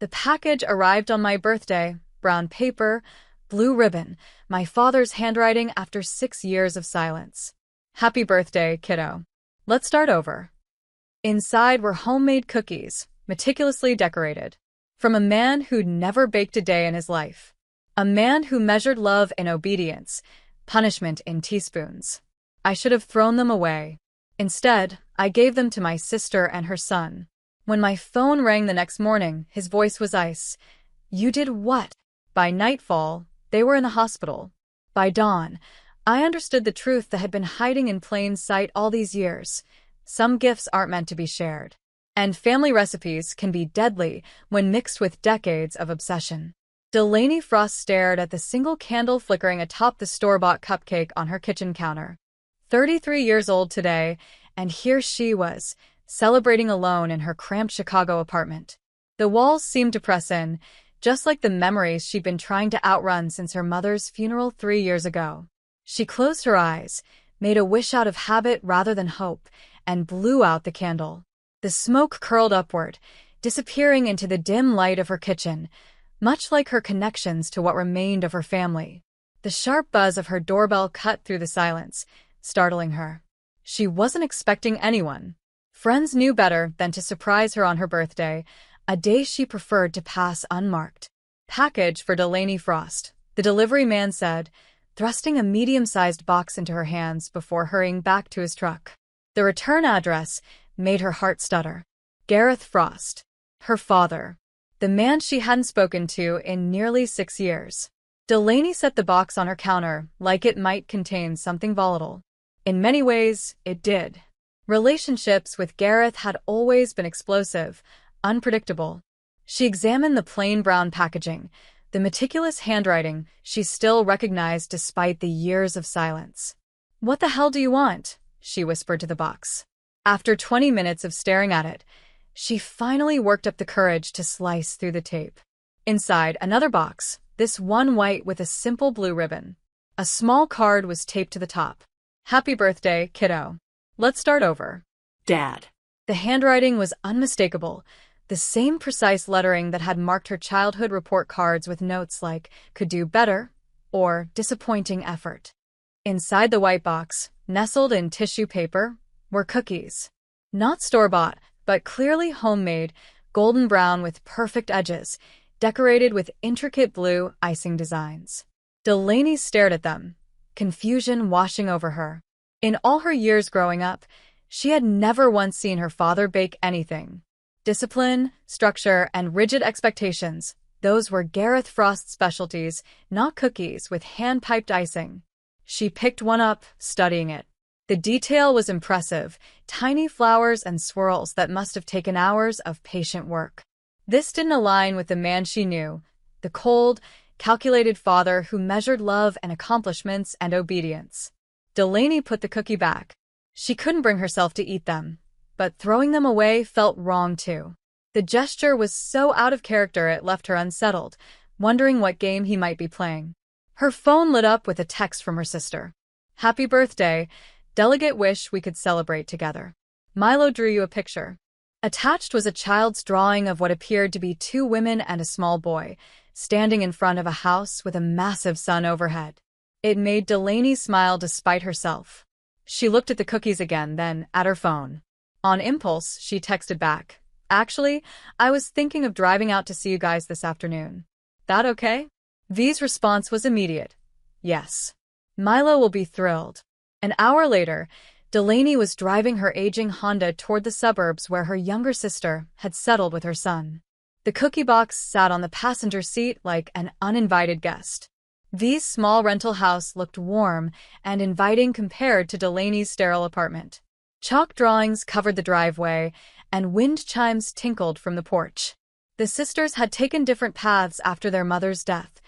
The package arrived on my birthday, brown paper, blue ribbon, my father's handwriting after 6 years of silence. Happy birthday, kiddo. Let's start over. Inside were homemade cookies, meticulously decorated. From a man who'd never baked a day in his life. A man who measured love in obedience, punishment in teaspoons. I should have thrown them away. Instead, I gave them to my sister and her son. When my phone rang the next morning, his voice was ice. You did what? By nightfall, they were in the hospital. By dawn, I understood the truth that had been hiding in plain sight all these years. Some gifts aren't meant to be shared. And family recipes can be deadly when mixed with decades of obsession. Delaney Frost stared at the single candle flickering atop the store-bought cupcake on her kitchen counter. 33 years old today, and here she was, celebrating alone in her cramped Chicago apartment. The walls seemed to press in, just like the memories she'd been trying to outrun since her mother's funeral 3 years ago. She closed her eyes, made a wish out of habit rather than hope, and blew out the candle. The smoke curled upward, disappearing into the dim light of her kitchen, much like her connections to what remained of her family. The sharp buzz of her doorbell cut through the silence, startling her. She wasn't expecting anyone. Friends knew better than to surprise her on her birthday, a day she preferred to pass unmarked. Package for Delaney Frost, the delivery man said, thrusting a medium-sized box into her hands before hurrying back to his truck. The return address made her heart stutter. Gareth Frost, her father, the man she hadn't spoken to in nearly 6 years. Delaney set the box on her counter like it might contain something volatile. In many ways, it did. Relationships with Gareth had always been explosive, unpredictable. She examined the plain brown packaging, the meticulous handwriting she still recognized despite the years of silence. "What the hell do you want?" she whispered to the box. After 20 minutes of staring at it, she finally worked up the courage to slice through the tape. Inside, another box, this one white with a simple blue ribbon. A small card was taped to the top. Happy birthday, kiddo. Let's start over. Dad. The handwriting was unmistakable, the same precise lettering that had marked her childhood report cards with notes like, could do better, or disappointing effort. Inside the white box, nestled in tissue paper, were cookies. Not store-bought, but clearly homemade, golden brown with perfect edges, decorated with intricate blue icing designs. Delaney stared at them, confusion washing over her. In all her years growing up, she had never once seen her father bake anything. Discipline, structure, and rigid expectations, those were Gareth Frost's specialties, not cookies with hand-piped icing. She picked one up, studying it. The detail was impressive, tiny flowers and swirls that must have taken hours of patient work. This didn't align with the man she knew, the cold, calculated father who measured love and accomplishments and obedience. Delaney put the cookie back. She couldn't bring herself to eat them, but throwing them away felt wrong too. The gesture was so out of character it left her unsettled, wondering what game he might be playing. Her phone lit up with a text from her sister. Happy birthday. Delegate wish we could celebrate together. Milo drew you a picture. Attached was a child's drawing of what appeared to be 2 women and a small boy, standing in front of a house with a massive sun overhead. It made Delaney smile despite herself. She looked at the cookies again, then at her phone. On impulse, she texted back. Actually, I was thinking of driving out to see you guys this afternoon. That okay? V's response was immediate. Yes. Milo will be thrilled. An hour later, Delaney was driving her aging Honda toward the suburbs where her younger sister had settled with her son. The cookie box sat on the passenger seat like an uninvited guest. V's small rental house looked warm and inviting compared to Delaney's sterile apartment. Chalk drawings covered the driveway, and wind chimes tinkled from the porch. The sisters had taken different paths after their mother's death,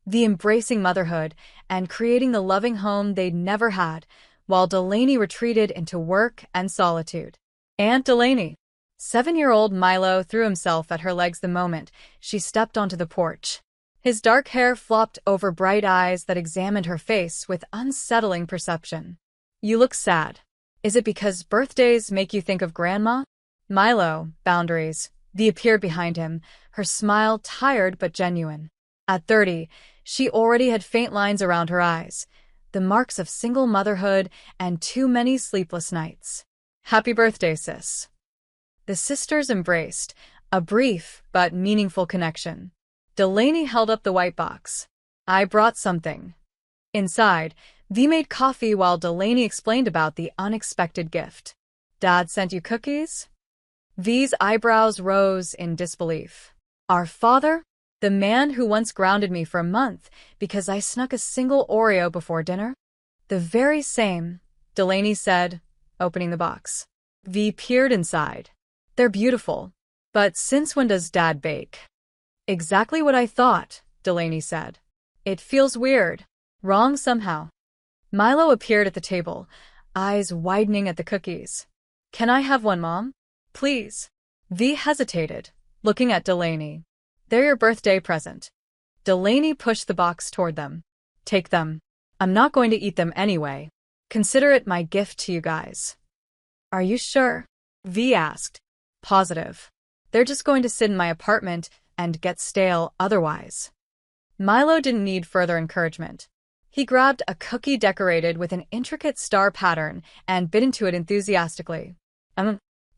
V embracing motherhood and creating the loving home they'd never had, while Delaney retreated into work and solitude. Aunt Delaney. 7-year-old Milo threw himself at her legs the moment she stepped onto the porch. His dark hair flopped over bright eyes that examined her face with unsettling perception. You look sad. Is it because birthdays make you think of Grandma? Milo, boundaries. V appeared behind him, her smile tired but genuine. At 30, she already had faint lines around her eyes, the marks of single motherhood and too many sleepless nights. Happy birthday, sis. The sisters embraced, a brief but meaningful connection. Delaney held up the white box. I brought something. Inside, V made coffee while Delaney explained about the unexpected gift. Dad sent you cookies? V's eyebrows rose in disbelief. Our father? The man who once grounded me for a month because I snuck a single Oreo before dinner? The very same, Delaney said, opening the box. V peered inside. They're beautiful. But since when does Dad bake? Exactly what I thought, Delaney said. It feels weird. Wrong somehow. Milo appeared at the table, eyes widening at the cookies. Can I have one, Mom? Please. V hesitated, looking at Delaney. They're your birthday present. Delaney pushed the box toward them. Take them. I'm not going to eat them anyway. Consider it my gift to you guys. Are you sure? V asked. Positive. They're just going to sit in my apartment and get stale otherwise. Milo didn't need further encouragement. He grabbed a cookie decorated with an intricate star pattern and bit into it enthusiastically.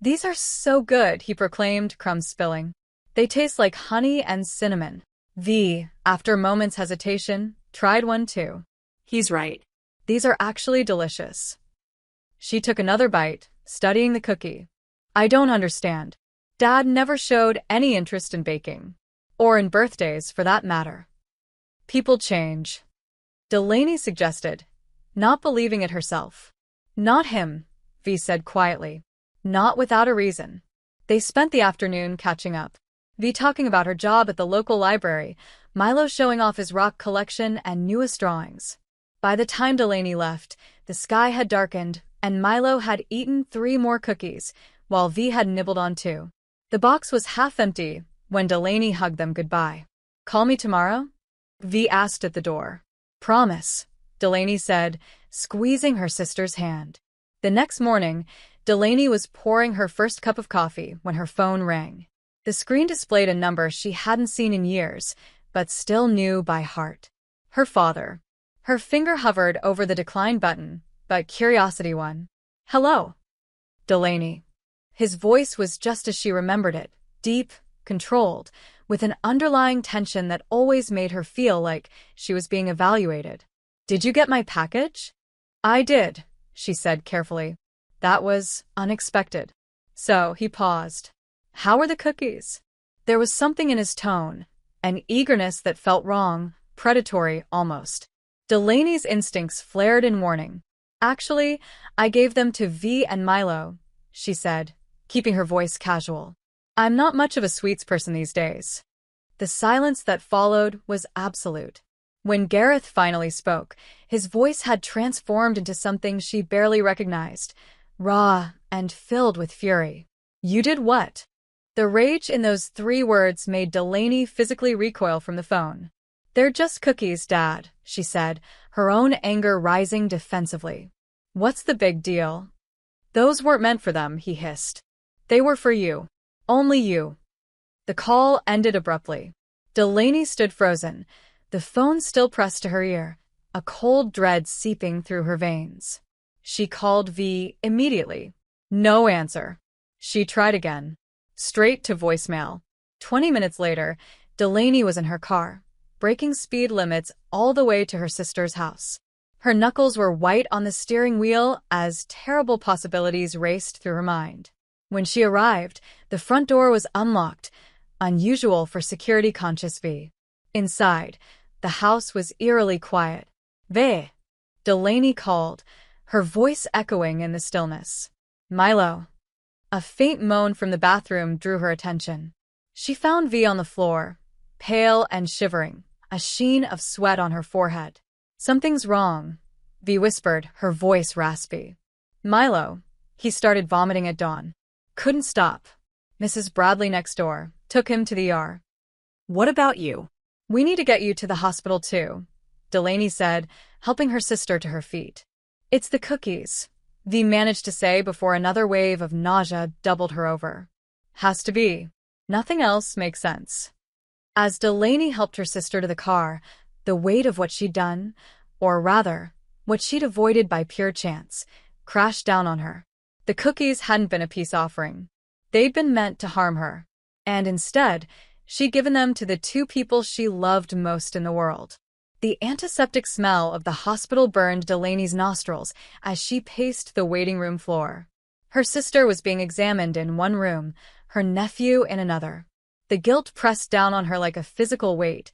These are so good, he proclaimed, crumbs spilling. They taste like honey and cinnamon. V, after moments' hesitation, tried one too. He's right. These are actually delicious. She took another bite, studying the cookie. I don't understand. Dad never showed any interest in baking. Or in birthdays, for that matter. People change. Delaney suggested, not believing it herself. Not him, V said quietly. Not without a reason. They spent the afternoon catching up. V talking about her job at the local library, Milo showing off his rock collection and newest drawings. By the time Delaney left, the sky had darkened, and Milo had eaten 3 more cookies, while V had nibbled on 2. The box was half empty when Delaney hugged them goodbye. Call me tomorrow? V asked at the door. Promise, Delaney said, squeezing her sister's hand. The next morning, Delaney was pouring her first cup of coffee when her phone rang. The screen displayed a number she hadn't seen in years, but still knew by heart. Her father. Her finger hovered over the decline button, but curiosity won. Hello. Delaney. His voice was just as she remembered it, deep, controlled, with an underlying tension that always made her feel like she was being evaluated. Did you get my package? I did, she said carefully. That was unexpected. So he paused. How were the cookies? There was something in his tone, an eagerness that felt wrong, predatory almost. Delaney's instincts flared in warning. Actually, I gave them to V and Milo, she said, keeping her voice casual. I'm not much of a sweets person these days. The silence that followed was absolute. When Gareth finally spoke, his voice had transformed into something she barely recognized, raw and filled with fury. You did what? The rage in those 3 words made Delaney physically recoil from the phone. They're just cookies, Dad, she said, her own anger rising defensively. What's the big deal? Those weren't meant for them, he hissed. They were for you. Only you. The call ended abruptly. Delaney stood frozen, the phone still pressed to her ear, a cold dread seeping through her veins. She called V immediately. No answer. She tried again. Straight to voicemail. 20 minutes later, Delaney was in her car, breaking speed limits all the way to her sister's house. Her knuckles were white on the steering wheel as terrible possibilities raced through her mind. When she arrived, the front door was unlocked, unusual for security-conscious V. Inside, the house was eerily quiet. V. Delaney called, her voice echoing in the stillness. Milo. A faint moan from the bathroom drew her attention. She found V on the floor, pale and shivering, a sheen of sweat on her forehead. Something's wrong, V whispered, her voice raspy. Milo. He started vomiting at dawn. Couldn't stop. Mrs. Bradley next door took him to the ER. What about you? We need to get you to the hospital too, Delaney said, helping her sister to her feet. It's the cookies, V managed to say before another wave of nausea doubled her over. Has to be. Nothing else makes sense. As Delaney helped her sister to the car, the weight of what she'd done, or rather, what she'd avoided by pure chance, crashed down on her. The cookies hadn't been a peace offering. They'd been meant to harm her. And instead, she'd given them to the two people she loved most in the world. The antiseptic smell of the hospital burned Delaney's nostrils as she paced the waiting room floor. Her sister was being examined in one room, her nephew in another. The guilt pressed down on her like a physical weight.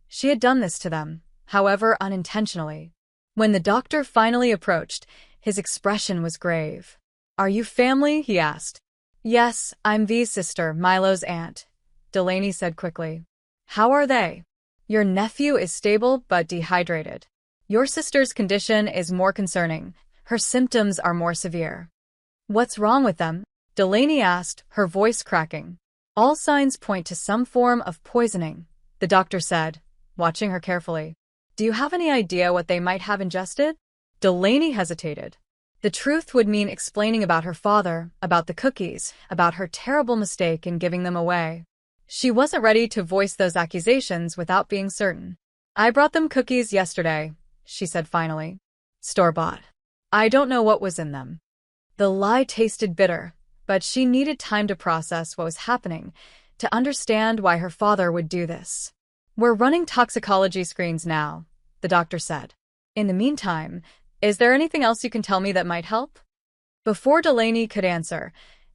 She had done this to them, however unintentionally. When the doctor finally approached, his expression was grave. "Are you family?" he asked. "Yes, I'm V's sister, Milo's aunt," Delaney said quickly. "How are they?" "Your nephew is stable but dehydrated. Your sister's condition is more concerning. Her symptoms are more severe." "What's wrong with them?" Delaney asked, her voice cracking. "All signs point to some form of poisoning," the doctor said, watching her carefully. "Do you have any idea what they might have ingested?" Delaney hesitated. The truth would mean explaining about her father, about the cookies, about her terrible mistake in giving them away. She wasn't ready to voice those accusations without being certain. "I brought them cookies yesterday," she said finally. "Store-bought. I don't know what was in them." The lie tasted bitter, but she needed time to process what was happening, to understand why her father would do this. "We're running toxicology screens now," the doctor said. "In the meantime, is there anything else you can tell me that might help?" Before Delaney could answer,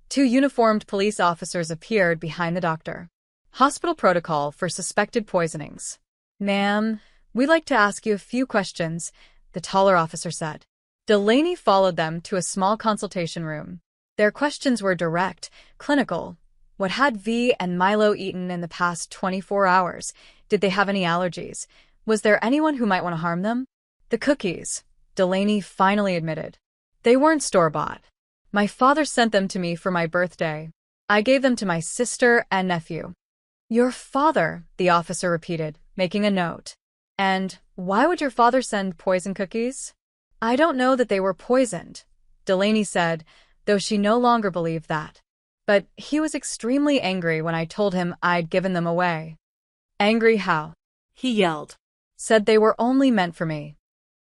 two uniformed police officers appeared behind the doctor. "Hospital protocol for suspected poisonings." "Ma'am, we'd like to ask you a few questions," the taller officer said. Delaney followed them to a small consultation room. Their questions were direct, clinical. What had V and Milo eaten in the past 24 hours? Did they have any allergies? Was there anyone who might want to harm them? "The cookies," Delaney finally admitted. "They weren't store-bought. My father sent them to me for my birthday. I gave them to my sister and nephew." "Your father," the officer repeated, making a note. "And why would your father send poison cookies?" "I don't know that they were poisoned," Delaney said, though she no longer believed that. "But he was extremely angry when I told him I'd given them away." "Angry how?" "He yelled. Said they were only meant for me."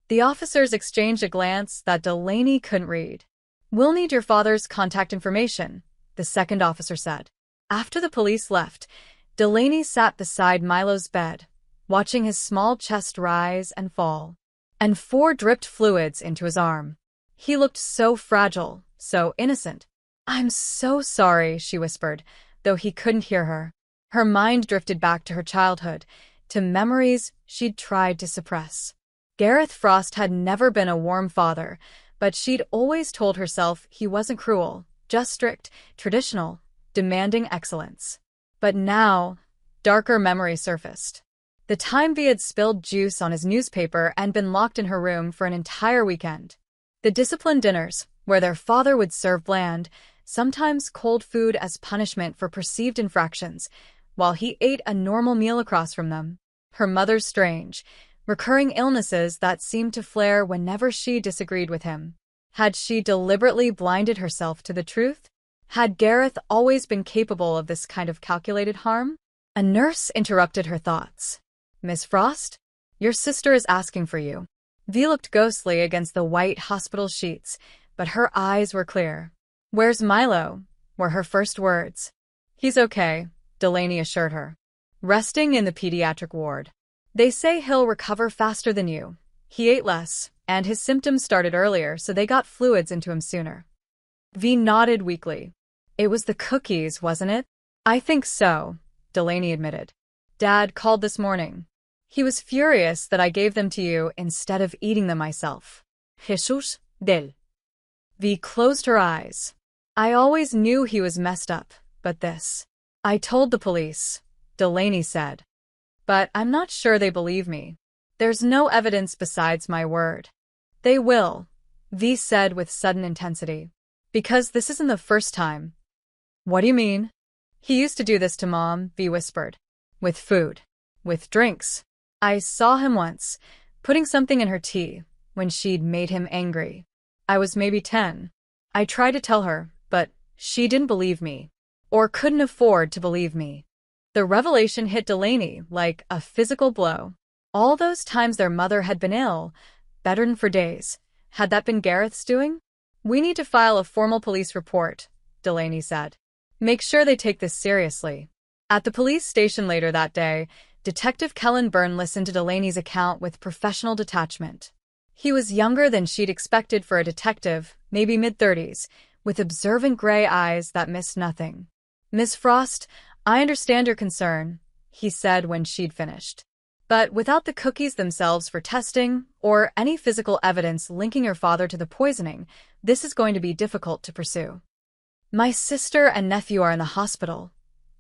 The officers exchanged a glance that Delaney couldn't read. "We'll need your father's contact information," the second officer said. After the police left, Delaney sat beside Milo's bed, watching his small chest rise and fall. And 4 dripped fluids into his arm. He looked so fragile, so innocent. "I'm so sorry," she whispered, though he couldn't hear her. Her mind drifted back to her childhood, to memories she'd tried to suppress. Gareth Frost had never been a warm father, but she'd always told herself he wasn't cruel, just strict, traditional, demanding excellence. But now, darker memories surfaced. The time V had spilled juice on his newspaper and been locked in her room for an entire weekend. The disciplined dinners, where their father would serve bland, sometimes cold food as punishment for perceived infractions, while he ate a normal meal across from them. Her mother's strange, recurring illnesses that seemed to flare whenever she disagreed with him. Had she deliberately blinded herself to the truth? Had Gareth always been capable of this kind of calculated harm? A nurse interrupted her thoughts. "Miss Frost, your sister is asking for you." V looked ghostly against the white hospital sheets, but her eyes were clear. "Where's Milo?" were her first words. "He's okay," Delaney assured her. "Resting in the pediatric ward. They say he'll recover faster than you. He ate less, and his symptoms started earlier, so they got fluids into him sooner." V nodded weakly. "It was the cookies, wasn't it?" "I think so," Delaney admitted. "Dad called this morning. He was furious that I gave them to you instead of eating them myself." "Jesús del." V closed her eyes. "I always knew he was messed up, but this." "I told the police," Delaney said. "But I'm not sure they believe me. There's no evidence besides my word." "They will," V said with sudden intensity. "Because this isn't the first time." "What do you mean?" "He used to do this to Mom," V whispered. "With food. With drinks. I saw him once, putting something in her tea, when she'd made him angry. I was maybe 10. I tried to tell her, but she didn't believe me." or couldn't afford to believe me. The revelation hit Delaney like a physical blow. All those times their mother had been ill, bedridden for days, had that been Gareth's doing? "We need to file a formal police report," Delaney said. "Make sure they take this seriously." At the police station later that day, Detective Kellen Byrne listened to Delaney's account with professional detachment. He was younger than she'd expected for a detective, maybe mid-30s, with observant gray eyes that missed nothing. "Miss Frost, I understand your concern," he said when she'd finished. "But without the cookies themselves for testing, or any physical evidence linking your father to the poisoning, this is going to be difficult to pursue." "My sister and nephew are in the hospital,"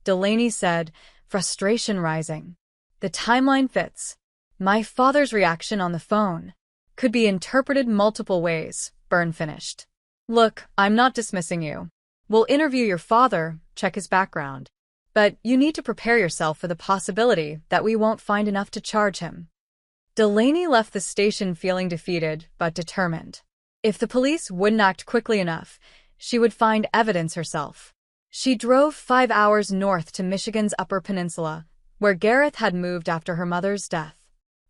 Delaney said, frustration rising. "The timeline fits. My father's reaction on the phone could be interpreted multiple ways," Byrne finished. "Look, I'm not dismissing you. We'll interview your father, check his background. But you need to prepare yourself for the possibility that we won't find enough to charge him." Delaney left the station feeling defeated but determined. If the police wouldn't act quickly enough, she would find evidence herself. She drove 5 hours north to Michigan's Upper Peninsula, where Gareth had moved after her mother's death.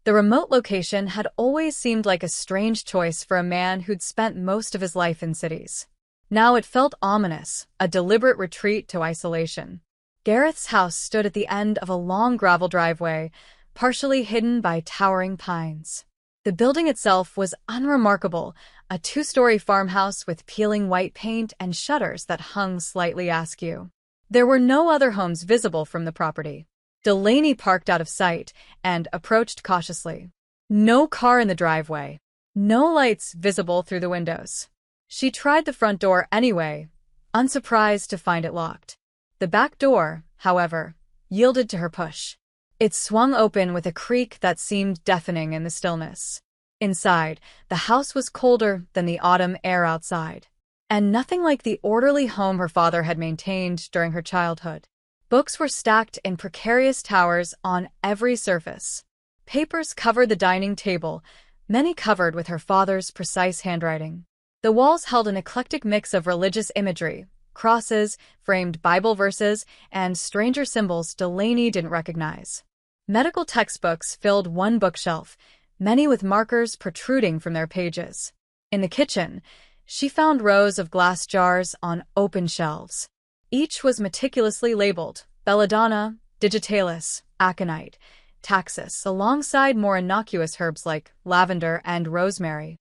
The remote location had always seemed like a strange choice for a man who'd spent most of his life in cities. Now it felt ominous, a deliberate retreat to isolation. Gareth's house stood at the end of a long gravel driveway, partially hidden by towering pines. The building itself was unremarkable, a 2-story farmhouse with peeling white paint and shutters that hung slightly askew. There were no other homes visible from the property. Delaney parked out of sight and approached cautiously. No car in the driveway. No lights visible through the windows. She tried the front door anyway, unsurprised to find it locked. The back door, however, yielded to her push. It swung open with a creak that seemed deafening in the stillness. Inside, the house was colder than the autumn air outside, and nothing like the orderly home her father had maintained during her childhood. Books were stacked in precarious towers on every surface. Papers covered the dining table, many covered with her father's precise handwriting. The walls held an eclectic mix of religious imagery, crosses, framed Bible verses, and stranger symbols Delaney didn't recognize. Medical textbooks filled one bookshelf, many with markers protruding from their pages. In the kitchen, she found rows of glass jars on open shelves. Each was meticulously labeled belladonna, digitalis, aconite, taxus, alongside more innocuous herbs like lavender and rosemary.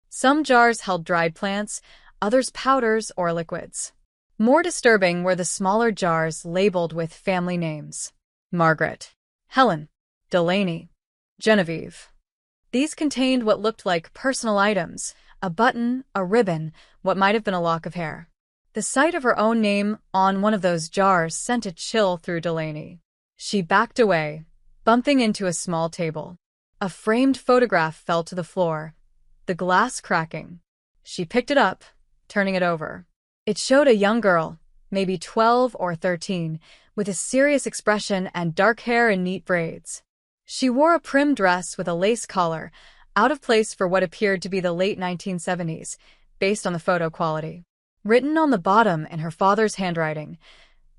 Some jars held dried plants, others powders or liquids. More disturbing were the smaller jars labeled with family names: Margaret, Helen, Delaney, Genevieve. These contained what looked like personal items: a button, a ribbon, what might have been a lock of hair. The sight of her own name on one of those jars sent a chill through Delaney. She backed away, bumping into a small table. A framed photograph fell to the floor, the glass cracking. She picked it up, turning it over. It showed a young girl, maybe 12 or 13, with a serious expression and dark hair in neat braids. She wore a prim dress with a lace collar, out of place for what appeared to be the late 1970s, based on the photo quality. Written on the bottom in her father's handwriting,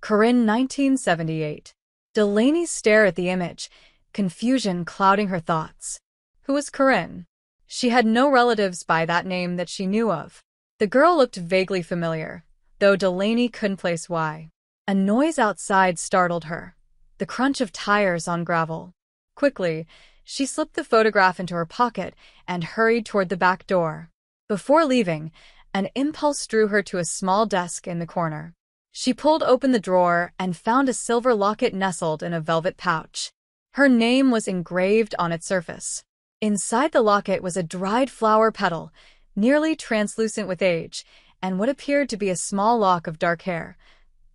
Corinne 1978. Delaney stared at the image, confusion clouding her thoughts. Who was Corinne? She had no relatives by that name that she knew of. The girl looked vaguely familiar, though Delaney couldn't place why. A noise outside startled her, the crunch of tires on gravel. Quickly, she slipped the photograph into her pocket and hurried toward the back door. Before leaving, an impulse drew her to a small desk in the corner. She pulled open the drawer and found a silver locket nestled in a velvet pouch. Her name was engraved on its surface. Inside the locket was a dried flower petal, nearly translucent with age, and what appeared to be a small lock of dark hair,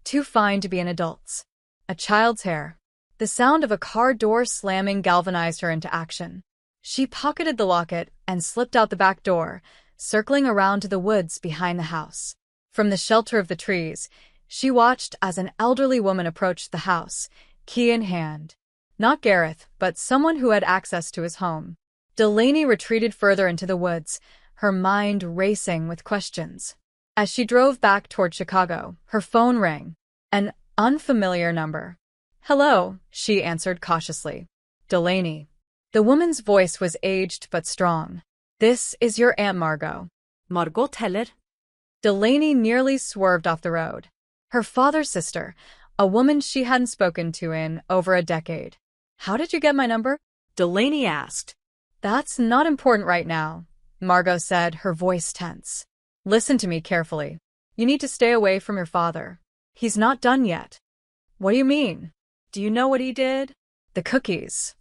too fine to be an adult's. A child's hair. The sound of a car door slamming galvanized her into action. She pocketed the locket and slipped out the back door, circling around to the woods behind the house. From the shelter of the trees, she watched as an elderly woman approached the house, key in hand. Not Gareth, but someone who had access to his home. Delaney retreated further into the woods, her mind racing with questions. As she drove back toward Chicago, her phone rang. An Unfamiliar number. Hello, she answered cautiously. Delaney. The woman's voice was aged but strong. This is your Aunt Margot. Margot Teller? Delaney nearly swerved off the road. Her father's sister, a woman she hadn't spoken to in over a decade. How did you get my number? Delaney asked. That's not important right now, Margot said, her voice tense. Listen to me carefully. You need to stay away from your father. He's not done yet. What do you mean? Do you know what he did? The cookies.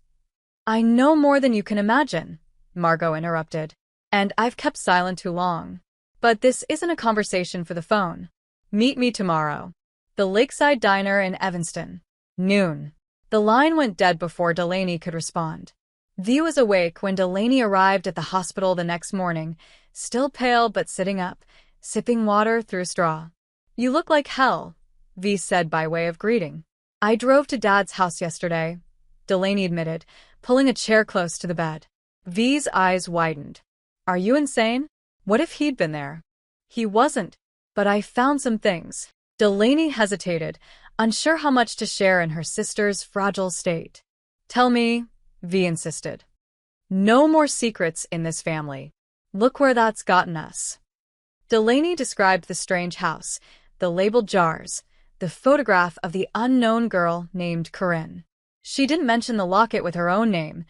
I know more than you can imagine, Margot interrupted. And I've kept silent too long. But this isn't a conversation for the phone. Meet me tomorrow. The Lakeside Diner in Evanston. Noon. The line went dead before Delaney could respond. V was awake when Delaney arrived at the hospital the next morning, still pale but sitting up, sipping water through a straw. You look like hell, V said by way of greeting. I drove to Dad's house yesterday, Delaney admitted, pulling a chair close to the bed. V's eyes widened. Are you insane? What if he'd been there? He wasn't, but I found some things. Delaney hesitated, unsure how much to share in her sister's fragile state. Tell me, V insisted. No more secrets in this family. Look where that's gotten us. Delaney described the strange house, the labeled jars, the photograph of the unknown girl named Corinne. She didn't mention the locket with her own name.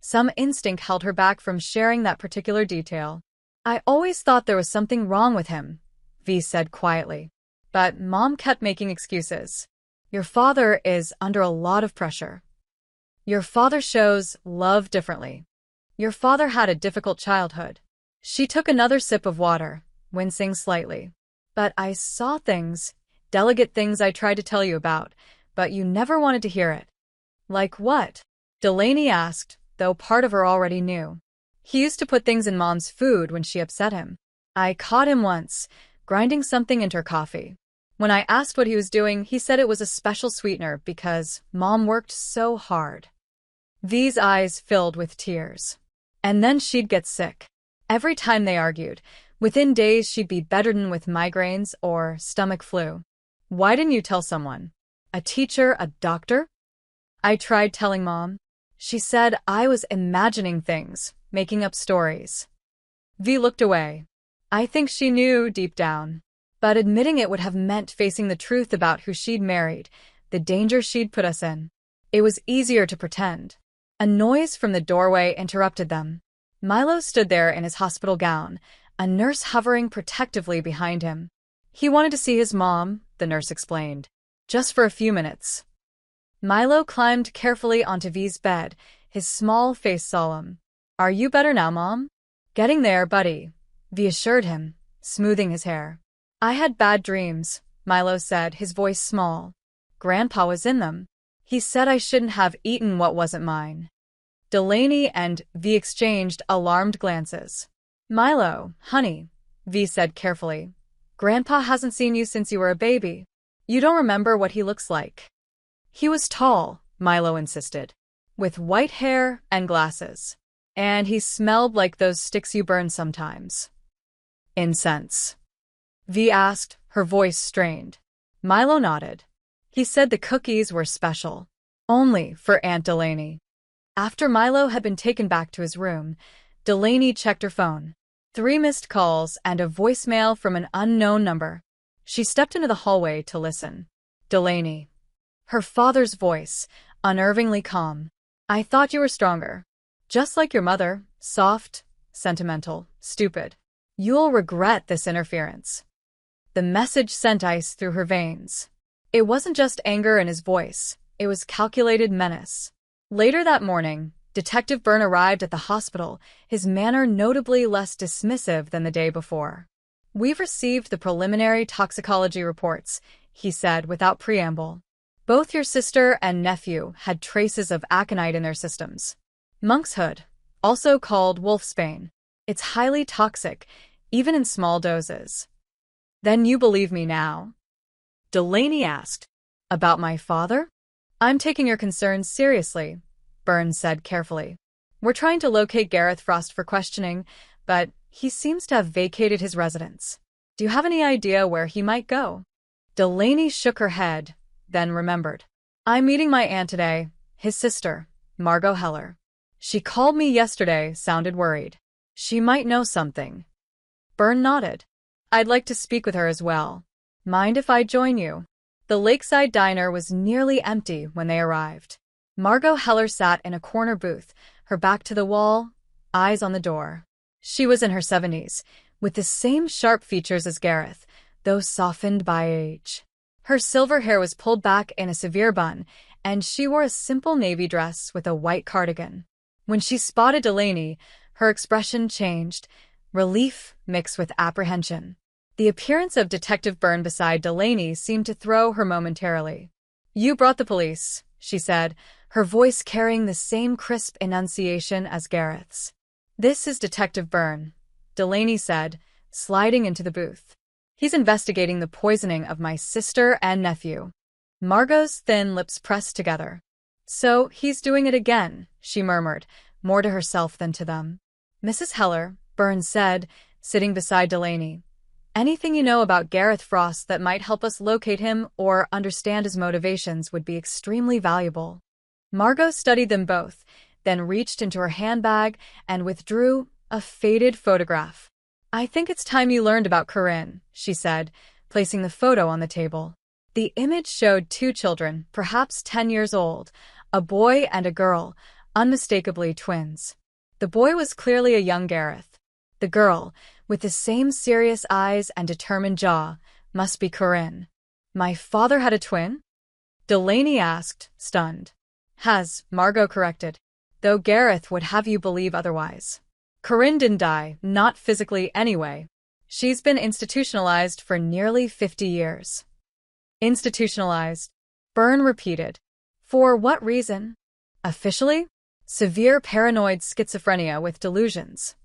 Some instinct held her back from sharing that particular detail. I always thought there was something wrong with him, V said quietly. But Mom kept making excuses. Your father is under a lot of pressure. Your father shows love differently. Your father had a difficult childhood. She took another sip of water, wincing slightly. But I saw things, delicate things I tried to tell you about, but you never wanted to hear it. Like what? Delaney asked, though part of her already knew. He used to put things in Mom's food when she upset him. I caught him once, grinding something into her coffee. When I asked what he was doing, he said it was a special sweetener because Mom worked so hard. V's eyes filled with tears. And then she'd get sick. Every time they argued, within days she'd be bedridden with migraines or stomach flu. Why didn't you tell someone? A teacher, a doctor? I tried telling Mom. She said I was imagining things, making up stories. V looked away. I think she knew deep down. But admitting it would have meant facing the truth about who she'd married, the danger she'd put us in. It was easier to pretend. A noise from the doorway interrupted them. Milo stood there in his hospital gown, a nurse hovering protectively behind him. He wanted to see his mom, the nurse explained. Just for a few minutes. Milo climbed carefully onto V's bed, his small face solemn. Are you better now, Mom? Getting there, buddy, V assured him, smoothing his hair. I had bad dreams, Milo said, his voice small. Grandpa was in them. He said I shouldn't have eaten what wasn't mine. Delaney and V exchanged alarmed glances. Milo, honey, V said carefully. Grandpa hasn't seen you since you were a baby. You don't remember what he looks like. He was tall, Milo insisted, with white hair and glasses. And he smelled like those sticks you burn sometimes. Incense. V asked, her voice strained. Milo nodded. He said the cookies were special. Only for Aunt Delaney. After Milo had been taken back to his room, Delaney checked her phone. 3 missed calls and a voicemail from an unknown number. She stepped into the hallway to listen. Delaney. Her father's voice, unnervingly calm. I thought you were stronger. Just like your mother, soft, sentimental, stupid. You'll regret this interference. The message sent ice through her veins. It wasn't just anger in his voice, it was calculated menace. Later that morning, Detective Byrne arrived at the hospital, his manner notably less dismissive than the day before. We've received the preliminary toxicology reports, he said without preamble. Both your sister and nephew had traces of aconite in their systems. Monkshood, also called wolfsbane. It's highly toxic, even in small doses. Then you believe me now? Delaney asked. About my father? I'm taking your concerns seriously, Byrne said carefully. We're trying to locate Gareth Frost for questioning, but he seems to have vacated his residence. Do you have any idea where he might go? Delaney shook her head, then remembered. I'm meeting my aunt today, his sister, Margot Heller. She called me yesterday, sounded worried. She might know something. Byrne nodded. I'd like to speak with her as well. Mind if I join you? The lakeside diner was nearly empty when they arrived. Margot Heller sat in a corner booth, her back to the wall, eyes on the door. She was in her 70s, with the same sharp features as Gareth, though softened by age. Her silver hair was pulled back in a severe bun, and she wore a simple navy dress with a white cardigan. When she spotted Delaney, her expression changed, relief mixed with apprehension. The appearance of Detective Byrne beside Delaney seemed to throw her momentarily. You brought the police, she said, her voice carrying the same crisp enunciation as Gareth's. This is Detective Byrne, Delaney said, sliding into the booth. He's investigating the poisoning of my sister and nephew. Margot's thin lips pressed together. So he's doing it again, she murmured, more to herself than to them. Mrs. Heller, Byrne said, sitting beside Delaney. Anything you know about Gareth Frost that might help us locate him or understand his motivations would be extremely valuable. Margot studied them both, then reached into her handbag and withdrew a faded photograph. I think it's time you learned about Corinne, she said, placing the photo on the table. The image showed two children, perhaps 10 years old, a boy and a girl, unmistakably twins. The boy was clearly a young Gareth. The girl, with the same serious eyes and determined jaw, must be Corinne. My father had a twin? Delaney asked, stunned. Has, Margot corrected, though Gareth would have you believe otherwise. Corinne didn't die, not physically anyway. She's been institutionalized for nearly 50 years. Institutionalized, Byrne repeated. For what reason? Officially? Severe paranoid schizophrenia with delusions.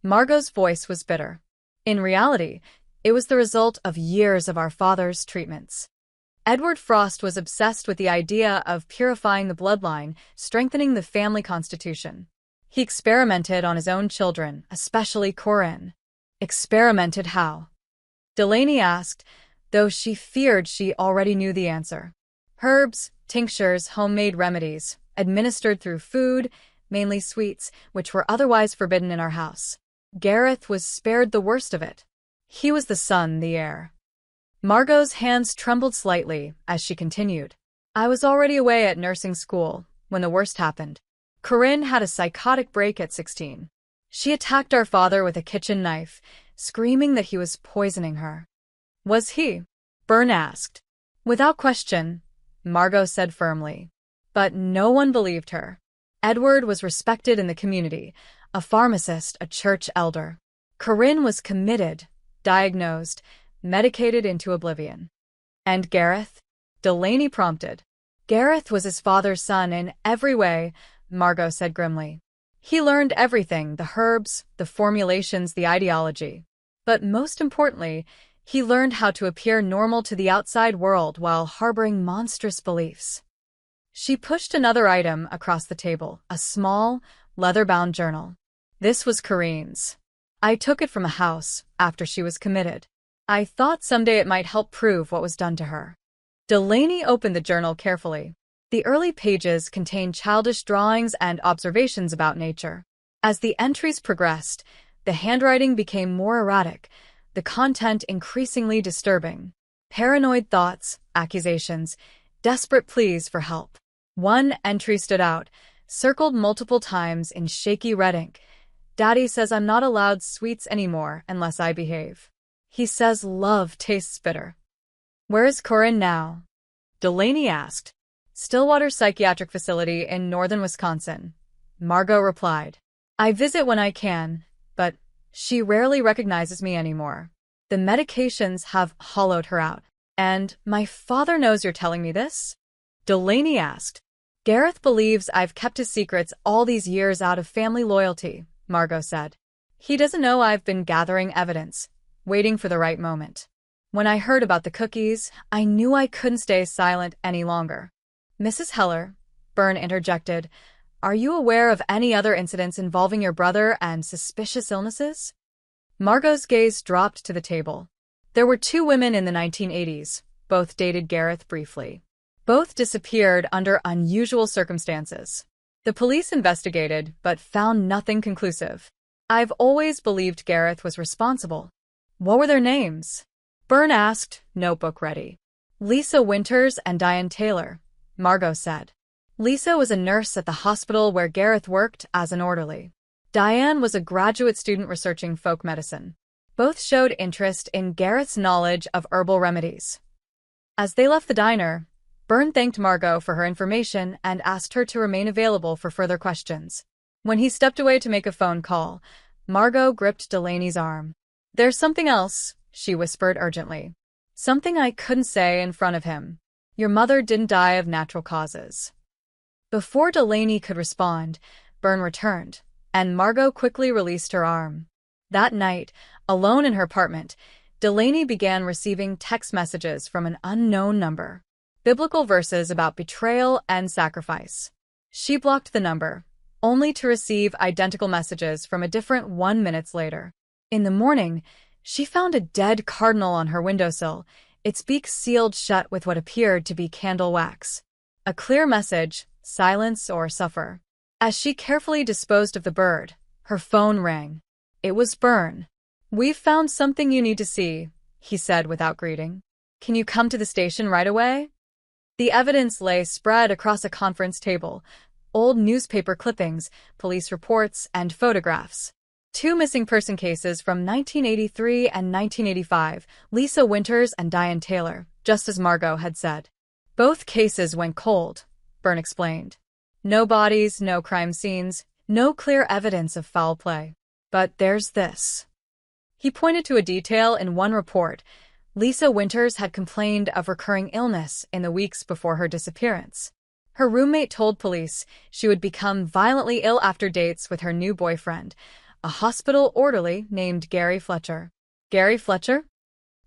Margot's voice was bitter. In reality, it was the result of years of our father's treatments. Edward Frost was obsessed with the idea of purifying the bloodline, strengthening the family constitution. He experimented on his own children, especially Corinne. Experimented how? Delaney asked, though she feared she already knew the answer. Herbs, tinctures, homemade remedies, administered through food, mainly sweets, which were otherwise forbidden in our house. Gareth was spared the worst of it. He was the son, the heir. Margot's hands trembled slightly as she continued. I was already away at nursing school when the worst happened. Corinne had a psychotic break at 16. She attacked our father with a kitchen knife, screaming that he was poisoning her. Was he? Byrne asked. Without question, Margot said firmly. But no one believed her. Edward was respected in the community, a pharmacist, a church elder. Corinne was committed, diagnosed, medicated into oblivion. And Gareth? Delaney prompted. Gareth was his father's son in every way, Margot said grimly. He learned everything, the herbs, the formulations, the ideology. But most importantly, he learned how to appear normal to the outside world while harboring monstrous beliefs. She pushed another item across the table, a small, leather-bound journal. This was Corinne's. I took it from a house after she was committed. I thought someday it might help prove what was done to her. Delaney opened the journal carefully. The early pages contained childish drawings and observations about nature. As the entries progressed, the handwriting became more erratic, the content increasingly disturbing. Paranoid thoughts, accusations, desperate pleas for help. One entry stood out, circled multiple times in shaky red ink. Daddy says I'm not allowed sweets anymore unless I behave. He says love tastes bitter. Where is Corinne now? Delaney asked. Stillwater Psychiatric Facility in northern Wisconsin. Margot replied. I visit when I can, but she rarely recognizes me anymore. The medications have hollowed her out. And my father knows you're telling me this? Delaney asked. Gareth believes I've kept his secrets all these years out of family loyalty, Margot said. He doesn't know I've been gathering evidence, waiting for the right moment. When I heard about the cookies, I knew I couldn't stay silent any longer. Mrs. Heller, Byrne interjected, are you aware of any other incidents involving your brother and suspicious illnesses? Margot's gaze dropped to the table. There were two women in the 1980s, both dated Gareth briefly. Both disappeared under unusual circumstances. The police investigated, but found nothing conclusive. I've always believed Gareth was responsible. What were their names? Byrne asked, notebook ready. Lisa Winters and Diane Taylor, Margot said. Lisa was a nurse at the hospital where Gareth worked as an orderly. Diane was a graduate student researching folk medicine. Both showed interest in Gareth's knowledge of herbal remedies. As they left the diner, Byrne thanked Margot for her information and asked her to remain available for further questions. When he stepped away to make a phone call, Margot gripped Delaney's arm. There's something else, she whispered urgently. Something I couldn't say in front of him. Your mother didn't die of natural causes. Before Delaney could respond, Byrne returned, and Margot quickly released her arm. That night, alone in her apartment, Delaney began receiving text messages from an unknown number. Biblical verses about betrayal and sacrifice. She blocked the number, only to receive identical messages from a different 1 minute later. In the morning, she found a dead cardinal on her windowsill, its beak sealed shut with what appeared to be candle wax. A clear message, silence or suffer. As she carefully disposed of the bird, her phone rang. It was Byrne. We've found something you need to see, he said without greeting. Can you come to the station right away? The evidence lay spread across a conference table. Old newspaper clippings, police reports, and photographs. 2 missing person cases from 1983 and 1985, Lisa Winters and Diane Taylor, just as Margot had said. Both cases went cold, Byrne explained. No bodies, no crime scenes, no clear evidence of foul play. But there's this. He pointed to a detail in one report. Lisa Winters had complained of recurring illness in the weeks before her disappearance. Her roommate told police she would become violently ill after dates with her new boyfriend, a hospital orderly named Gary Fletcher. Gary Fletcher?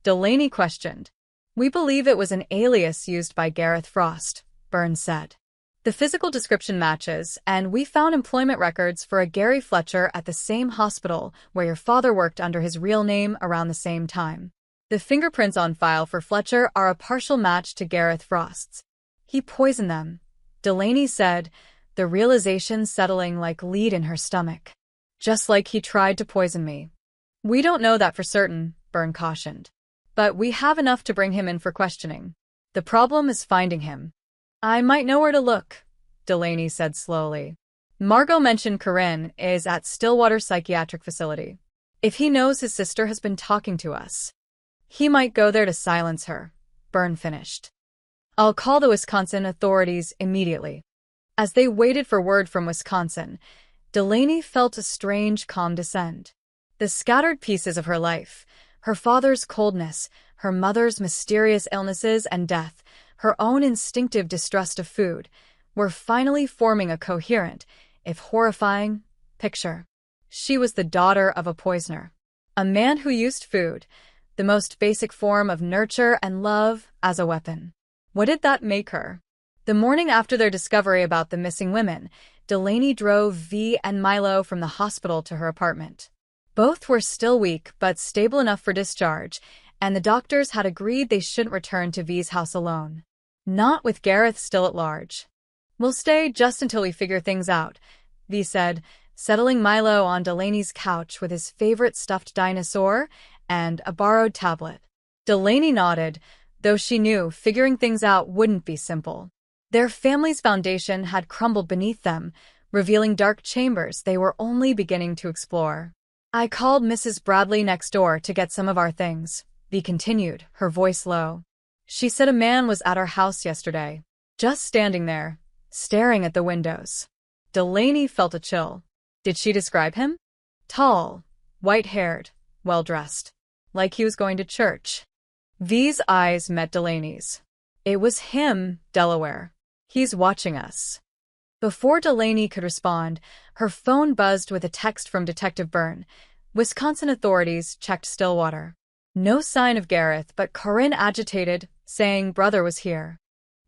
Delaney questioned. We believe it was an alias used by Gareth Frost, Byrne said. The physical description matches, and we found employment records for a Gary Fletcher at the same hospital where your father worked under his real name around the same time. The fingerprints on file for Fletcher are a partial match to Gareth Frost's. He poisoned them, Delaney said, the realization settling like lead in her stomach. Just like he tried to poison me. We don't know that for certain, Byrne cautioned. But we have enough to bring him in for questioning. The problem is finding him. I might know where to look, Delaney said slowly. Margot mentioned Corinne is at Stillwater Psychiatric Facility. If he knows his sister has been talking to us, he might go there to silence her, Byrne finished. I'll call the Wisconsin authorities immediately. As they waited for word from Wisconsin, Delaney felt a strange calm descend. The scattered pieces of her life, her father's coldness, her mother's mysterious illnesses and death, her own instinctive distrust of food, were finally forming a coherent, if horrifying, picture. She was the daughter of a poisoner. A man who used food, the most basic form of nurture and love, as a weapon. What did that make her? The morning after their discovery about the missing women, Delaney drove V and Milo from the hospital to her apartment. Both were still weak but stable enough for discharge, and the doctors had agreed they shouldn't return to V's house alone. Not with Gareth still at large. We'll stay just until we figure things out, V said, settling Milo on Delaney's couch with his favorite stuffed dinosaur and a borrowed tablet. Delaney nodded, though she knew figuring things out wouldn't be simple. Their family's foundation had crumbled beneath them, revealing dark chambers they were only beginning to explore. I called Mrs. Bradley next door to get some of our things, V continued, her voice low. She said a man was at our house yesterday, just standing there, staring at the windows. Delaney felt a chill. Did she describe him? Tall, white-haired, well-dressed, like he was going to church. V's eyes met Delaney's. It was him, Delaware. He's watching us. Before Delaney could respond, her phone buzzed with a text from Detective Byrne. Wisconsin authorities checked Stillwater. No sign of Gareth, but Corinne agitated, saying brother was here.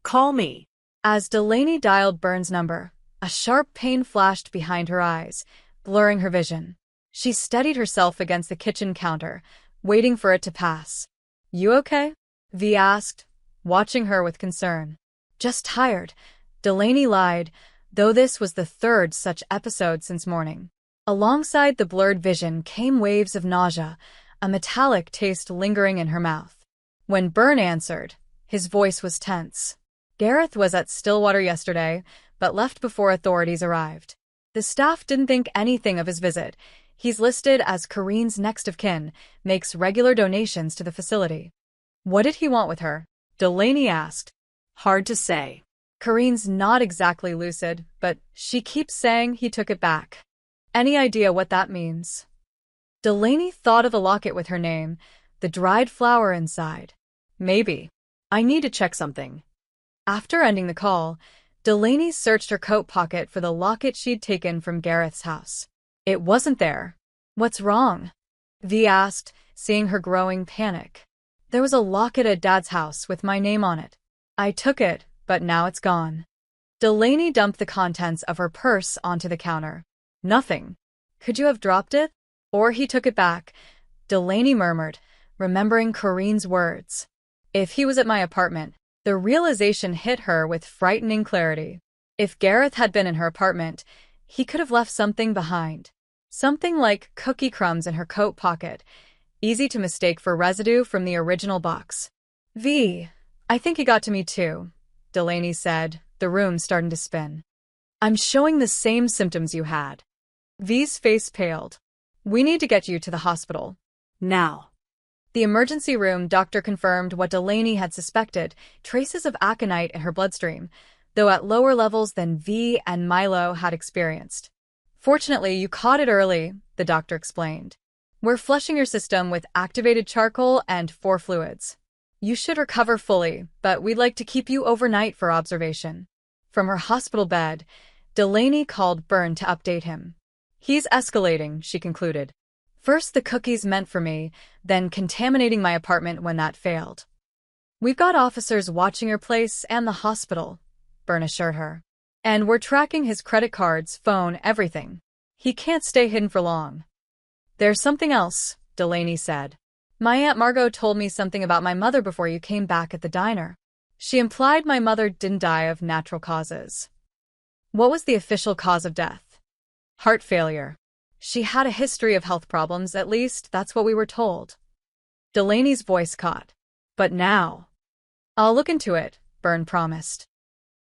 Call me. As Delaney dialed Byrne's number, a sharp pain flashed behind her eyes, blurring her vision. She steadied herself against the kitchen counter, waiting for it to pass. You okay? V asked, watching her with concern. Just tired. Delaney lied, though this was the third such episode since morning. Alongside the blurred vision came waves of nausea, a metallic taste lingering in her mouth. When Byrne answered, his voice was tense. Gareth was at Stillwater yesterday, but left before authorities arrived. The staff didn't think anything of his visit. He's listed as Corinne's next of kin, makes regular donations to the facility. What did he want with her? Delaney asked. Hard to say. Corinne's not exactly lucid, but she keeps saying he took it back. Any idea what that means? Delaney thought of the locket with her name, the dried flower inside. Maybe. I need to check something. After ending the call, Delaney searched her coat pocket for the locket she'd taken from Gareth's house. It wasn't there. What's wrong? V asked, seeing her growing panic. There was a locket at Dad's house with my name on it. I took it, but now it's gone. Delaney dumped the contents of her purse onto the counter. Nothing. Could you have dropped it? Or he took it back, Delaney murmured, remembering Corinne's words. If he was at my apartment, the realization hit her with frightening clarity. If Gareth had been in her apartment, he could have left something behind. Something like cookie crumbs in her coat pocket, easy to mistake for residue from the original box. V, I think he got to me too, Delaney said, the room starting to spin. I'm showing the same symptoms you had. V's face paled. We need to get you to the hospital. Now. The emergency room doctor confirmed what Delaney had suspected, traces of aconite in her bloodstream, though at lower levels than V and Milo had experienced. Fortunately, you caught it early, the doctor explained. We're flushing your system with activated charcoal and 4 fluids. You should recover fully, but we'd like to keep you overnight for observation. From her hospital bed, Delaney called Byrne to update him. He's escalating, she concluded. First the cookies meant for me, then contaminating my apartment when that failed. We've got officers watching your place and the hospital, Byrne assured her. And we're tracking his credit cards, phone, everything. He can't stay hidden for long. There's something else, Delaney said. My Aunt Margot told me something about my mother before you came back at the diner. She implied my mother didn't die of natural causes. What was the official cause of death? Heart failure. She had a history of health problems, at least that's what we were told. Delaney's voice caught. But now. I'll look into it, Byrne promised.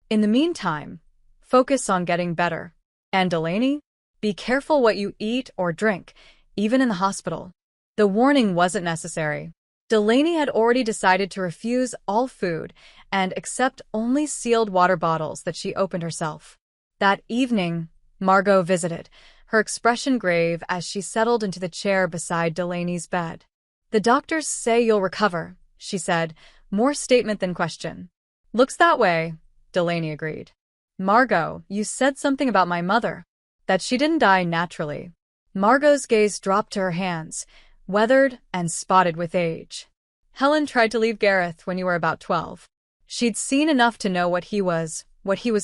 In the meantime, focus on getting better. And Delaney, be careful what you eat or drink, even in the hospital. The warning wasn't necessary. Delaney had already decided to refuse all food and accept only sealed water bottles that she opened herself. That evening, Margot visited, her expression grave as she settled into the chair beside Delaney's bed. The doctors say you'll recover, she said, more statement than question. Looks that way, Delaney agreed. Margot, you said something about my mother, that she didn't die naturally. Margot's gaze dropped to her hands, weathered and spotted with age. Helen tried to leave Gareth when you were about 12. She'd seen enough to know what he was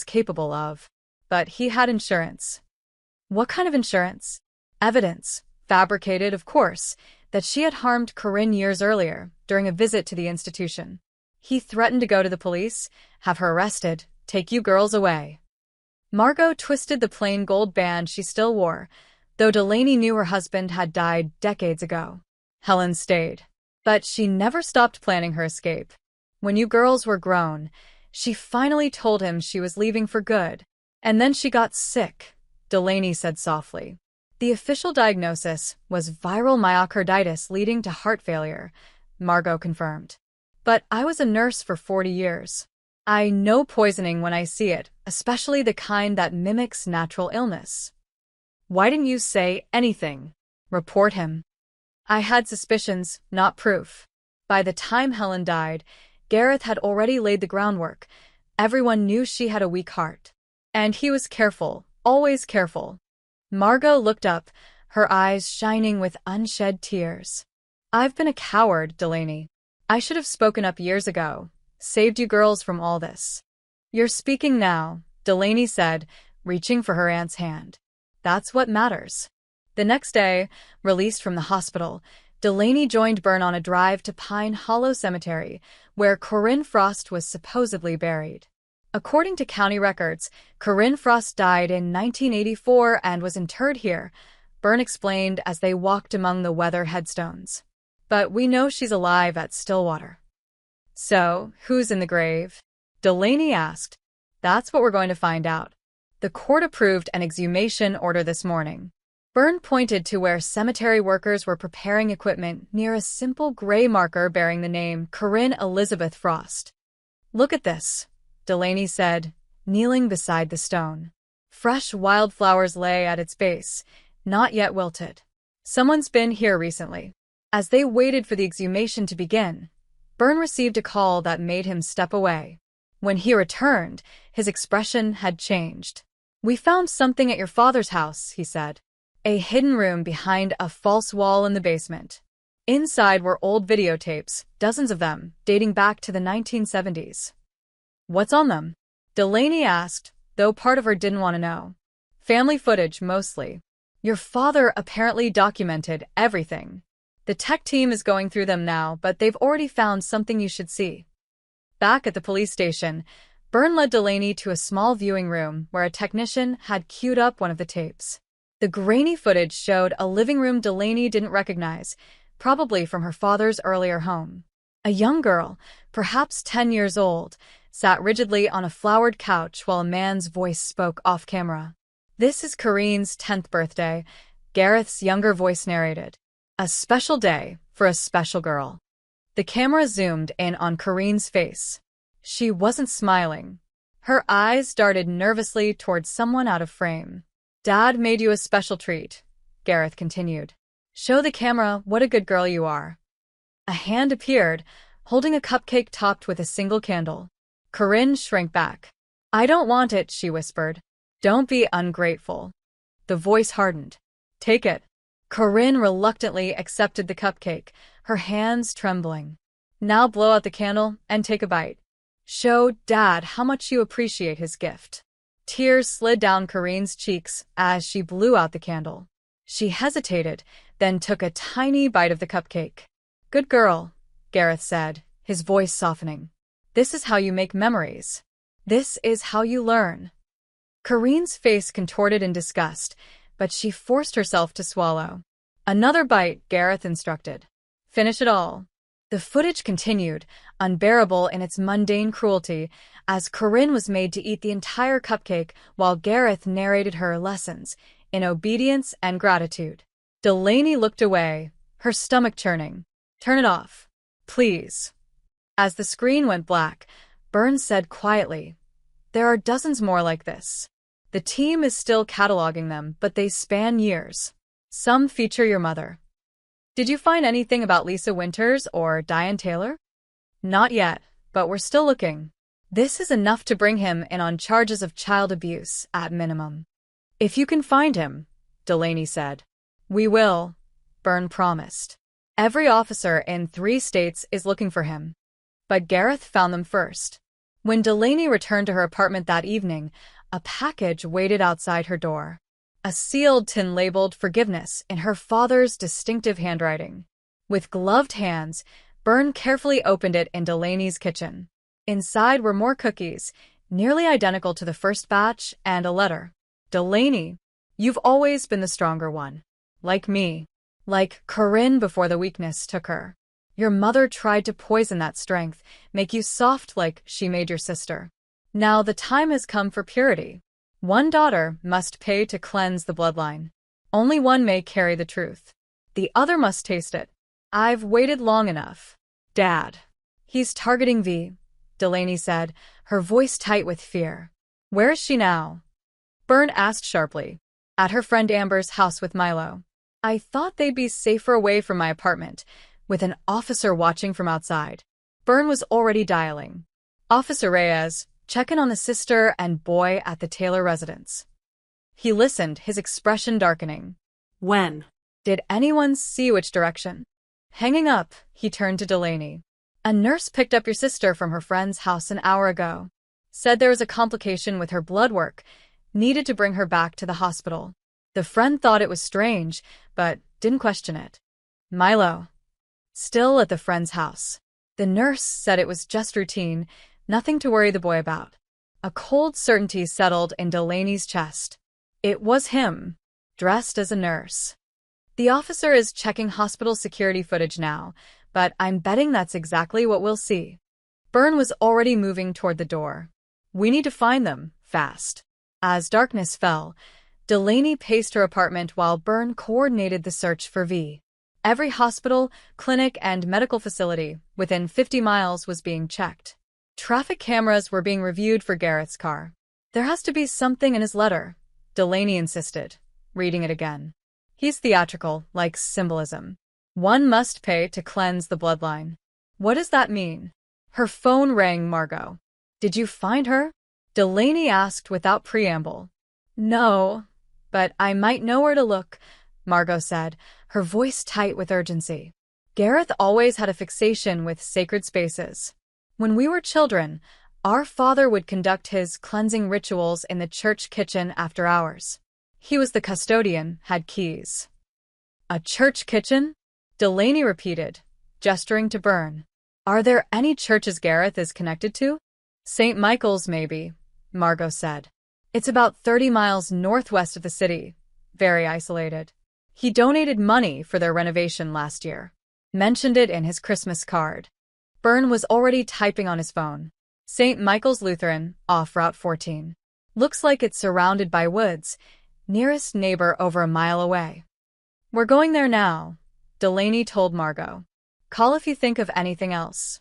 capable of. But he had insurance. What kind of insurance? Evidence, fabricated of course, that she had harmed Corinne years earlier, during a visit to the institution. He threatened to go to the police, have her arrested, take you girls away. Margot twisted the plain gold band she still wore, though Delaney knew her husband had died decades ago. Helen stayed. But she never stopped planning her escape. When you girls were grown, she finally told him she was leaving for good. And then she got sick, Delaney said softly. The official diagnosis was viral myocarditis leading to heart failure, Margot confirmed. But I was a nurse for 40 years. I know poisoning when I see it, especially the kind that mimics natural illness. Why didn't you say anything? Report him. I had suspicions, not proof. By the time Helen died, Gareth had already laid the groundwork. Everyone knew she had a weak heart. And he was careful, always careful. Margot looked up, her eyes shining with unshed tears. I've been a coward, Delaney. I should have spoken up years ago, saved you girls from all this. You're speaking now, Delaney said, reaching for her aunt's hand. That's what matters. The next day, released from the hospital, Delaney joined Byrne on a drive to Pine Hollow Cemetery, where Corinne Frost was supposedly buried. According to county records, Corinne Frost died in 1984 and was interred here, Byrne explained as they walked among the weather headstones. But we know she's alive at Stillwater. So, who's in the grave? Delaney asked. That's what we're going to find out. The court approved an exhumation order this morning. Byrne pointed to where cemetery workers were preparing equipment near a simple gray marker bearing the name Corinne Elizabeth Frost. Look at this, Delaney said, kneeling beside the stone. Fresh wildflowers lay at its base, not yet wilted. Someone's been here recently. As they waited for the exhumation to begin, Byrne received a call that made him step away. When he returned, his expression had changed. We found something at your father's house, he said. A hidden room behind a false wall in the basement. Inside were old videotapes, dozens of them, dating back to the 1970s. What's on them? Delaney asked, though part of her didn't want to know. Family footage, mostly. Your father apparently documented everything. The tech team is going through them now, but they've already found something you should see. Back at the police station, Byrne led Delaney to a small viewing room where a technician had queued up one of the tapes. The grainy footage showed a living room Delaney didn't recognize, probably from her father's earlier home. A young girl, perhaps 10 years old, sat rigidly on a flowered couch while a man's voice spoke off-camera. This is Corinne's 10th birthday, Gareth's younger voice narrated. A special day for a special girl. The camera zoomed in on Corinne's face. She wasn't smiling. Her eyes darted nervously towards someone out of frame. Dad made you a special treat, Gareth continued. Show the camera what a good girl you are. A hand appeared, holding a cupcake topped with a single candle. Corinne shrank back. I don't want it, she whispered. Don't be ungrateful. The voice hardened. Take it. Corinne reluctantly accepted the cupcake, her hands trembling. Now blow out the candle and take a bite. Show Dad how much you appreciate his gift. Tears slid down Corinne's cheeks as she blew out the candle. She hesitated, then took a tiny bite of the cupcake. Good girl, Gareth said, his voice softening. This is how you make memories. This is how you learn. Corinne's face contorted in disgust, but she forced herself to swallow. Another bite, Gareth instructed. Finish it all. The footage continued, unbearable in its mundane cruelty, as Corinne was made to eat the entire cupcake while Gareth narrated her lessons in obedience and gratitude. Delaney looked away, her stomach churning. Turn it off. Please. As the screen went black, Byrne said quietly, There are dozens more like this. The team is still cataloging them, but they span years. Some feature your mother. Did you find anything about Lisa Winters or Diane Taylor? Not yet, but we're still looking. This is enough to bring him in on charges of child abuse, at minimum. If you can find him, Delaney said. We will, Byrne promised. Every officer in 3 states is looking for him. But Gareth found them first. When Delaney returned to her apartment that evening, a package waited outside her door. A sealed tin labeled forgiveness in her father's distinctive handwriting. With gloved hands, Byrne carefully opened it in Delaney's kitchen. Inside were more cookies, nearly identical to the first batch, and a letter. Delaney, you've always been the stronger one. Like me. Like Corinne before the weakness took her. Your mother tried to poison that strength, make you soft like she made your sister. Now the time has come for purity. One daughter must pay to cleanse the bloodline. Only one may carry the truth. The other must taste it. I've waited long enough. Dad. He's targeting V, Delaney said, her voice tight with fear. Where is she now? Byrne asked sharply. At her friend Amber's house with Milo. I thought they'd be safer away from my apartment, with an officer watching from outside. Byrne was already dialing. Officer Reyes, check in on the sister and boy at the Taylor residence. He listened, his expression darkening. When? Did anyone see which direction? Hanging up, he turned to Delaney. A nurse picked up your sister from her friend's house an hour ago. Said there was a complication with her blood work. Needed to bring her back to the hospital. The friend thought it was strange, but didn't question it. Milo. Still at the friend's house. The nurse said it was just routine, nothing to worry the boy about. A cold certainty settled in Delaney's chest. It was him, dressed as a nurse. The officer is checking hospital security footage now, but I'm betting that's exactly what we'll see. Byrne was already moving toward the door. We need to find them, fast. As darkness fell, Delaney paced her apartment while Byrne coordinated the search for V. Every hospital, clinic, and medical facility within 50 miles was being checked. Traffic cameras were being reviewed for Gareth's car. There has to be something in his letter, Delaney insisted, reading it again. He's theatrical, like symbolism. One must pay to cleanse the bloodline. What does that mean? Her phone rang. Margot. Did you find her? Delaney asked without preamble. No, but I might know where to look, Margot said, her voice tight with urgency. Gareth always had a fixation with sacred spaces. When we were children, our father would conduct his cleansing rituals in the church kitchen after hours. He was the custodian, had keys. A church kitchen? Delaney repeated, gesturing to Byrne. Are there any churches Gareth is connected to? St. Michael's, maybe, Margot said. It's about 30 miles northwest of the city, very isolated. He donated money for their renovation last year. Mentioned it in his Christmas card. Byrne was already typing on his phone. St. Michael's Lutheran, off Route 14. Looks like it's surrounded by woods, nearest neighbor over a mile away. We're going there now, Delaney told Margot. Call if you think of anything else.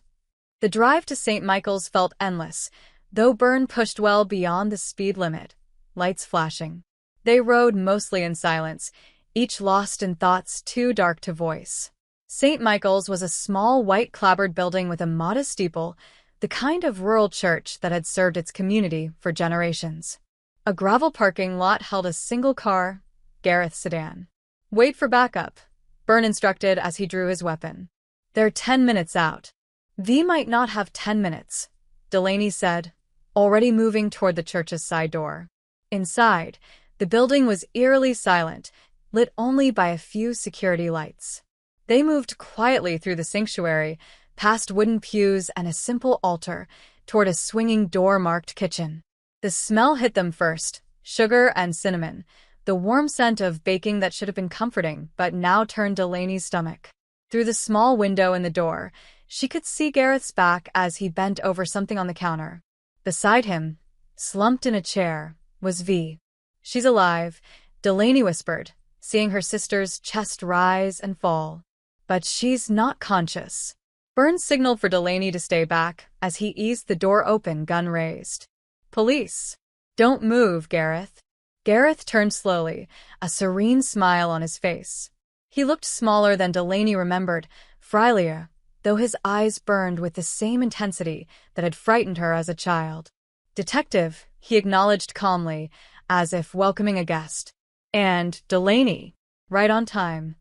The drive to St. Michael's felt endless, though Byrne pushed well beyond the speed limit, lights flashing. They rode mostly in silence, each lost in thoughts too dark to voice. St. Michael's was a small white-clapboard building with a modest steeple, the kind of rural church that had served its community for generations. A gravel parking lot held a single car, Gareth's sedan. Wait for backup, Byrne instructed as he drew his weapon. They're 10 minutes out. V might not have 10 minutes, Delaney said, already moving toward the church's side door. Inside, the building was eerily silent, lit only by a few security lights. They moved quietly through the sanctuary, past wooden pews and a simple altar, toward a swinging door-marked kitchen. The smell hit them first, sugar and cinnamon, the warm scent of baking that should have been comforting but now turned Delaney's stomach. Through the small window in the door, she could see Gareth's back as he bent over something on the counter. Beside him, slumped in a chair, was V. She's alive, Delaney whispered, seeing her sister's chest rise and fall. But she's not conscious. Byrne signaled for Delaney to stay back as he eased the door open, gun raised. Police. Don't move, Gareth. Gareth turned slowly, a serene smile on his face. He looked smaller than Delaney remembered, frilier, though his eyes burned with the same intensity that had frightened her as a child. Detective, he acknowledged calmly, as if welcoming a guest. And Delaney, right on time.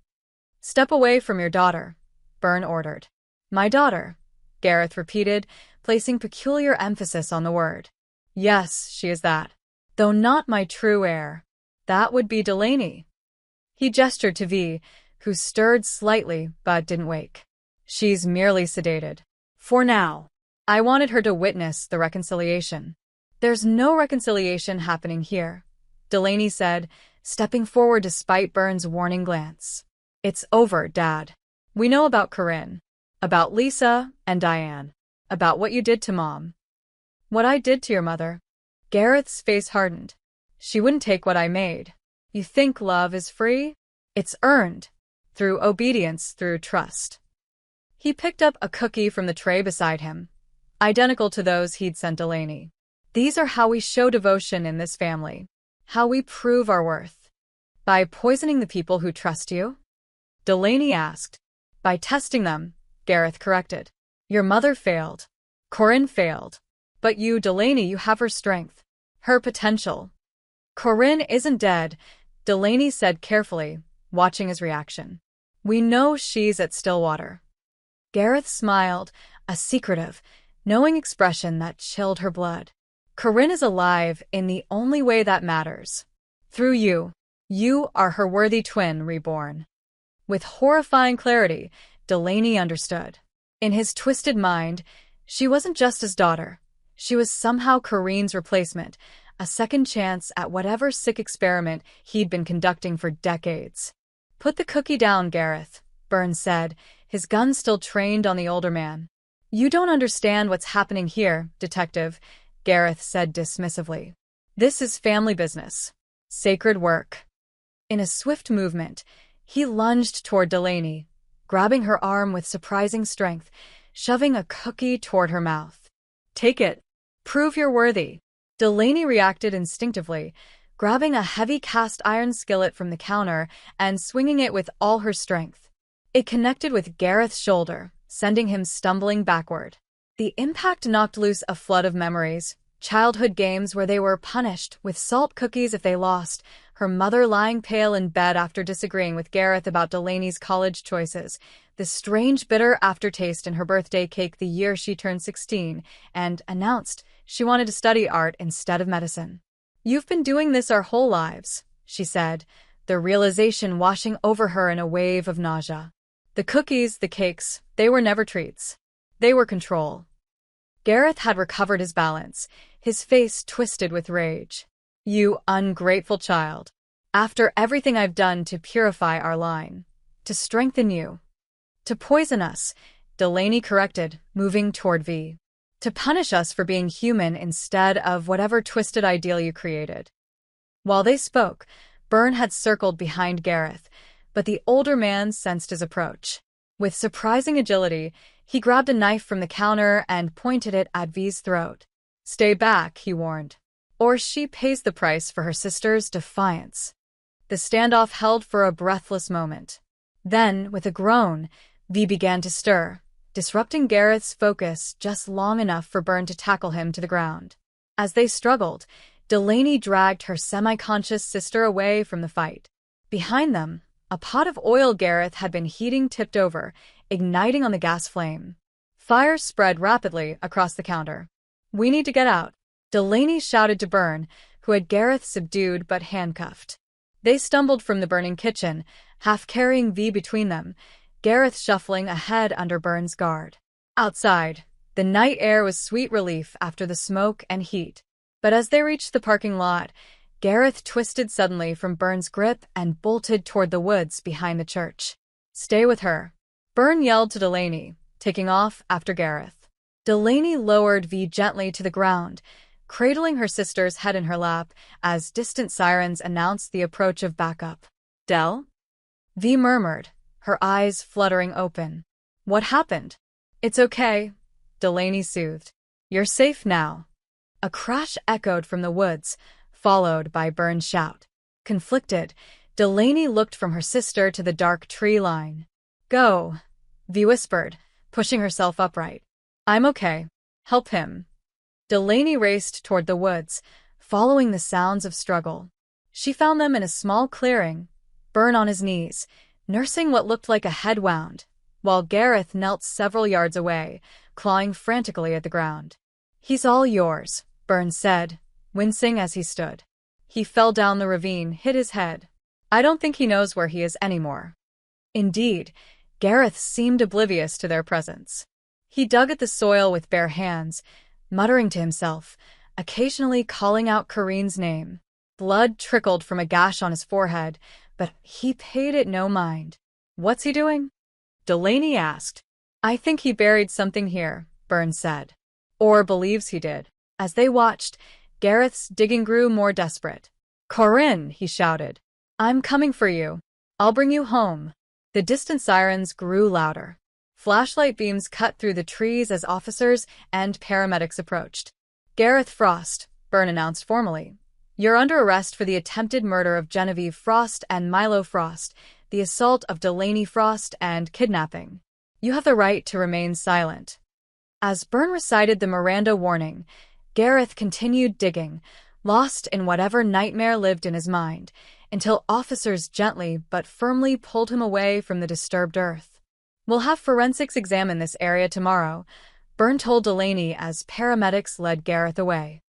Step away from your daughter, Byrne ordered. My daughter, Gareth repeated, placing peculiar emphasis on the word. Yes, she is that. Though not my true heir. That would be Delaney. He gestured to V, who stirred slightly but didn't wake. She's merely sedated. For now. I wanted her to witness the reconciliation. There's no reconciliation happening here, Delaney said, stepping forward despite Byrne's warning glance. It's over, Dad. We know about Corinne. About Lisa and Diane. About what you did to Mom. What I did to your mother. Gareth's face hardened. She wouldn't take what I made. You think love is free? It's earned. Through obedience, through trust. He picked up a cookie from the tray beside him, identical to those he'd sent Delaney. These are how we show devotion in this family. How we prove our worth. By poisoning the people who trust you? Delaney asked. By testing them, Gareth corrected. Your mother failed. Corinne failed. But you, Delaney, you have her strength. Her potential. Corinne isn't dead, Delaney said carefully, watching his reaction. We know she's at Stillwater. Gareth smiled, a secretive, knowing expression that chilled her blood. Corinne is alive in the only way that matters. Through you. You are her worthy twin reborn. With horrifying clarity, Delaney understood. In his twisted mind, she wasn't just his daughter. She was somehow Kareen's replacement, a second chance at whatever sick experiment he'd been conducting for decades. "Put the cookie down, Gareth," Burns said, his gun still trained on the older man. "You don't understand what's happening here, Detective," Gareth said dismissively. "This is family business. Sacred work." In a swift movement, he lunged toward Delaney, grabbing her arm with surprising strength, shoving a cookie toward her mouth. "Take it. Prove you're worthy." Delaney reacted instinctively, grabbing a heavy cast-iron skillet from the counter and swinging it with all her strength. It connected with Gareth's shoulder, sending him stumbling backward. The impact knocked loose a flood of memories, childhood games where they were punished with salt cookies if they lost, her mother lying pale in bed after disagreeing with Gareth about Delaney's college choices, the strange bitter aftertaste in her birthday cake the year she turned 16 and announced she wanted to study art instead of medicine. "You've been doing this our whole lives," she said, the realization washing over her in a wave of nausea. The cookies, the cakes, they were never treats. They were control. Gareth had recovered his balance, his face twisted with rage. "You ungrateful child. After everything I've done to purify our line, to strengthen you, to poison us," Delaney corrected, moving toward V. "To punish us for being human instead of whatever twisted ideal you created." While they spoke, Byrne had circled behind Gareth, but the older man sensed his approach. With surprising agility, he grabbed a knife from the counter and pointed it at V's throat. "Stay back," he warned, "or she pays the price for her sister's defiance." The standoff held for a breathless moment. Then, with a groan, V began to stir, disrupting Gareth's focus just long enough for Byrne to tackle him to the ground. As they struggled, Delaney dragged her semi-conscious sister away from the fight. Behind them, a pot of oil Gareth had been heating tipped over, igniting on the gas flame. Fire spread rapidly across the counter. "We need to get out," Delaney shouted to Byrne, who had Gareth subdued but handcuffed. They stumbled from the burning kitchen, half carrying V between them, Gareth shuffling ahead under Byrne's guard. Outside, the night air was sweet relief after the smoke and heat. But as they reached the parking lot, Gareth twisted suddenly from Byrne's grip and bolted toward the woods behind the church. "Stay with her," Byrne yelled to Delaney, taking off after Gareth. Delaney lowered V gently to the ground, cradling her sister's head in her lap as distant sirens announced the approach of backup. "Del?" V murmured, her eyes fluttering open. "What happened?" "It's okay," Delaney soothed. "You're safe now." A crash echoed from the woods, followed by Byrne's shout. Conflicted, Delaney looked from her sister to the dark tree line. "Go," V whispered, pushing herself upright. "I'm okay. Help him." Delaney raced toward the woods, following the sounds of struggle. She found them in a small clearing, Byrne on his knees, nursing what looked like a head wound, while Gareth knelt several yards away, clawing frantically at the ground. "He's all yours," Byrne said, wincing as he stood. "He fell down the ravine, hit his head. I don't think he knows where he is anymore." Indeed, Gareth seemed oblivious to their presence. He dug at the soil with bare hands, muttering to himself, occasionally calling out Kareen's name. Blood trickled from a gash on his forehead, but he paid it no mind. "What's he doing?" Delaney asked. "I think he buried something here," Byrne said. "Or believes he did." As they watched, Gareth's digging grew more desperate. "Corinne," he shouted. "I'm coming for you. I'll bring you home." The distant sirens grew louder. Flashlight beams cut through the trees as officers and paramedics approached. "Gareth Frost," Byrne announced formally. "You're under arrest for the attempted murder of Genevieve Frost and Milo Frost, the assault of Delaney Frost, and kidnapping. You have the right to remain silent." As Byrne recited the Miranda warning, Gareth continued digging, lost in whatever nightmare lived in his mind, until officers gently but firmly pulled him away from the disturbed earth. "We'll have forensics examine this area tomorrow," Byrne told Delaney as paramedics led Gareth away.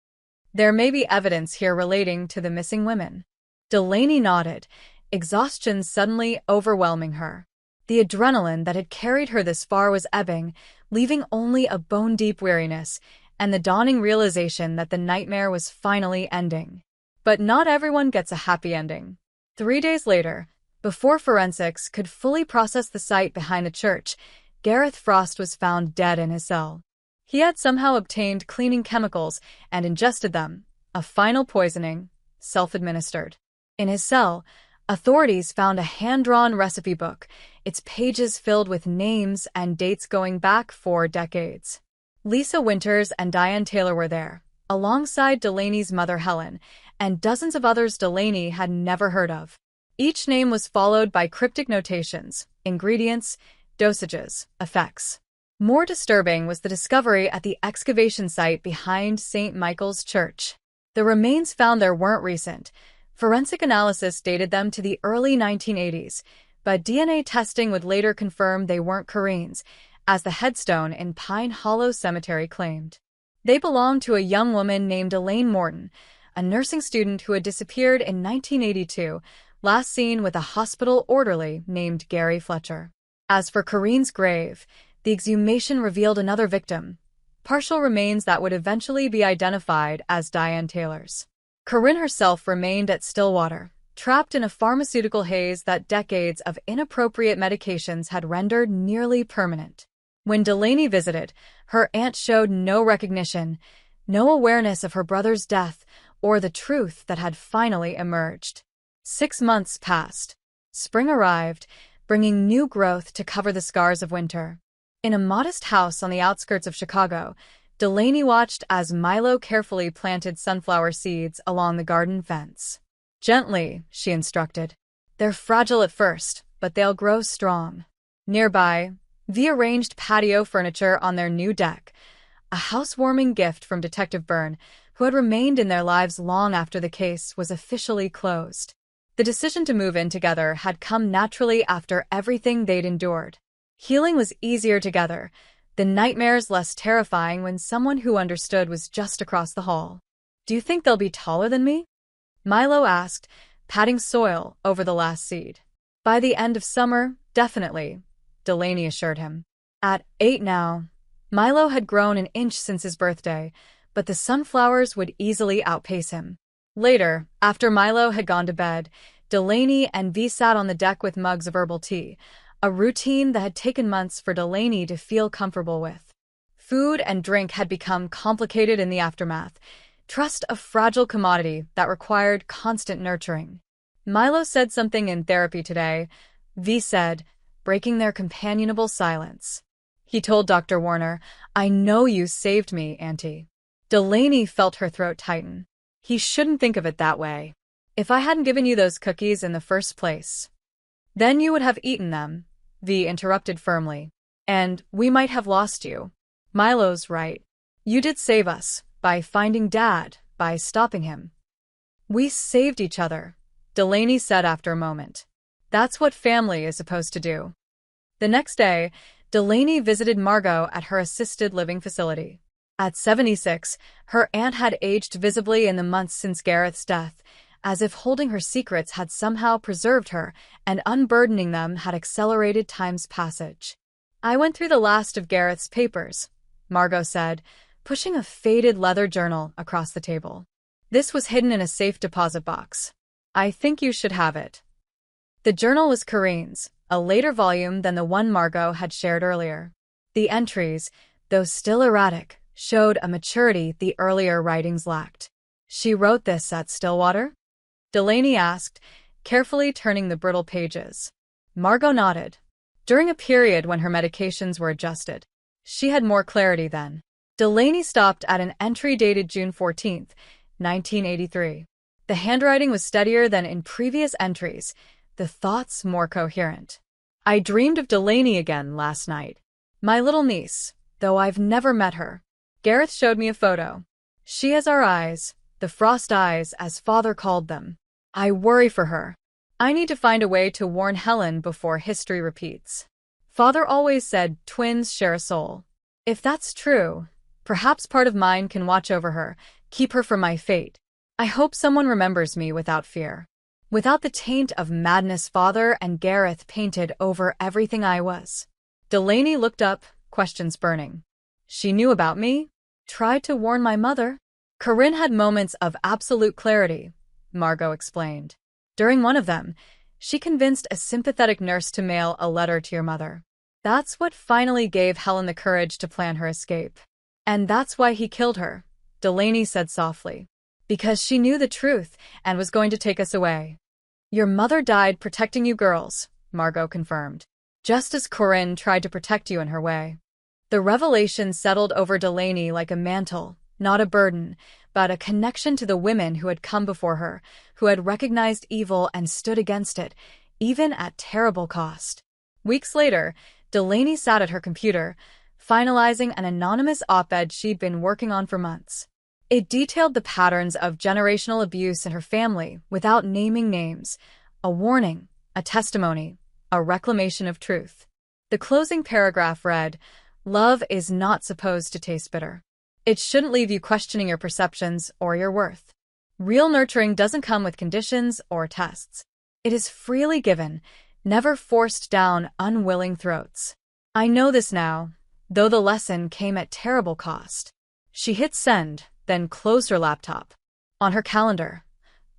"There may be evidence here relating to the missing women." Delaney nodded, exhaustion suddenly overwhelming her. The adrenaline that had carried her this far was ebbing, leaving only a bone-deep weariness, and the dawning realization that the nightmare was finally ending. But not everyone gets a happy ending. 3 days later, before forensics could fully process the site behind the church, Gareth Frost was found dead in his cell. He had somehow obtained cleaning chemicals and ingested them, a final poisoning, self-administered. In his cell, authorities found a hand-drawn recipe book, its pages filled with names and dates going back 4 decades. Lisa Winters and Diane Taylor were there, alongside Delaney's mother Helen, and dozens of others Delaney had never heard of. Each name was followed by cryptic notations, ingredients, dosages, effects. More disturbing was the discovery at the excavation site behind St. Michael's Church. The remains found there weren't recent. Forensic analysis dated them to the early 1980s, but DNA testing would later confirm they weren't Corinne's, as the headstone in Pine Hollow Cemetery claimed. They belonged to a young woman named Elaine Morton, a nursing student who had disappeared in 1982, last seen with a hospital orderly named Gary Fletcher. As for Corinne's grave, the exhumation revealed another victim, partial remains that would eventually be identified as Diane Taylor's. Corinne herself remained at Stillwater, trapped in a pharmaceutical haze that decades of inappropriate medications had rendered nearly permanent. When Delaney visited, her aunt showed no recognition, no awareness of her brother's death or the truth that had finally emerged. 6 months passed. Spring arrived, bringing new growth to cover the scars of winter. In a modest house on the outskirts of Chicago, Delaney watched as Milo carefully planted sunflower seeds along the garden fence. "Gently," she instructed. "They're fragile at first, but they'll grow strong." Nearby, Vi arranged patio furniture on their new deck, a housewarming gift from Detective Byrne, who had remained in their lives long after the case was officially closed. The decision to move in together had come naturally after everything they'd endured. Healing was easier together, the nightmares less terrifying when someone who understood was just across the hall. "Do you think they'll be taller than me?" Milo asked, patting soil over the last seed. "By the end of summer, definitely," Delaney assured him. At 8 now, Milo had grown an inch since his birthday, but the sunflowers would easily outpace him. Later, after Milo had gone to bed, Delaney and Vi sat on the deck with mugs of herbal tea, a routine that had taken months for Delaney to feel comfortable with. Food and drink had become complicated in the aftermath, trust a fragile commodity that required constant nurturing. Milo said something in therapy today, Vi said, breaking their companionable silence. He told Dr. Warner, "I know you saved me, Auntie." Delaney felt her throat tighten. He shouldn't think of it that way. "If I hadn't given you those cookies in the first place, then you would have eaten them," Vi interrupted firmly. "And we might have lost you." Milo's right. "You did save us, by finding Dad, by stopping him." "We saved each other," Delaney said after a moment. "That's what family is supposed to do." The next day, Delaney visited Margot at her assisted living facility. At 76, her aunt had aged visibly in the months since Gareth's death, as if holding her secrets had somehow preserved her, and unburdening them had accelerated time's passage. "I went through the last of Gareth's papers," Margot said, pushing a faded leather journal across the table. "This was hidden in a safe deposit box. I think you should have it." The journal was Corinne's, a later volume than the one Margot had shared earlier. The entries, though still erratic, showed a maturity the earlier writings lacked. "She wrote this at Stillwater?" Delaney asked, carefully turning the brittle pages. Margot nodded. "During a period when her medications were adjusted. She had more clarity then." Delaney stopped at an entry dated June 14, 1983. The handwriting was steadier than in previous entries, the thoughts more coherent. "I dreamed of Delaney again last night. My little niece, though I've never met her. Gareth showed me a photo. She has our eyes, the frost eyes as Father called them. I worry for her. I need to find a way to warn Helen before history repeats. Father always said twins share a soul. If that's true, perhaps part of mine can watch over her, keep her from my fate. I hope someone remembers me without fear. Without the taint of madness Father and Gareth painted over everything I was." Delaney looked up, questions burning. "She knew about me?" Tried to warn my mother. Corinne had moments of absolute clarity, Margot explained. During one of them, she convinced a sympathetic nurse to mail a letter to your mother. That's what finally gave Helen the courage to plan her escape. And that's why he killed her, Delaney said softly. Because she knew the truth and was going to take us away. Your mother died protecting you girls, Margot confirmed. Just as Corinne tried to protect you in her way. The revelation settled over Delaney like a mantle, not a burden, but a connection to the women who had come before her, who had recognized evil and stood against it, even at terrible cost. Weeks later, Delaney sat at her computer, finalizing an anonymous op-ed she'd been working on for months. It detailed the patterns of generational abuse in her family without naming names, a warning, a testimony, a reclamation of truth. The closing paragraph read, "Love is not supposed to taste bitter. It shouldn't leave you questioning your perceptions or your worth. Real nurturing doesn't come with conditions or tests. It is freely given, never forced down unwilling throats. I know this now, though the lesson came at terrible cost." She hit send, then closed her laptop. On her calendar,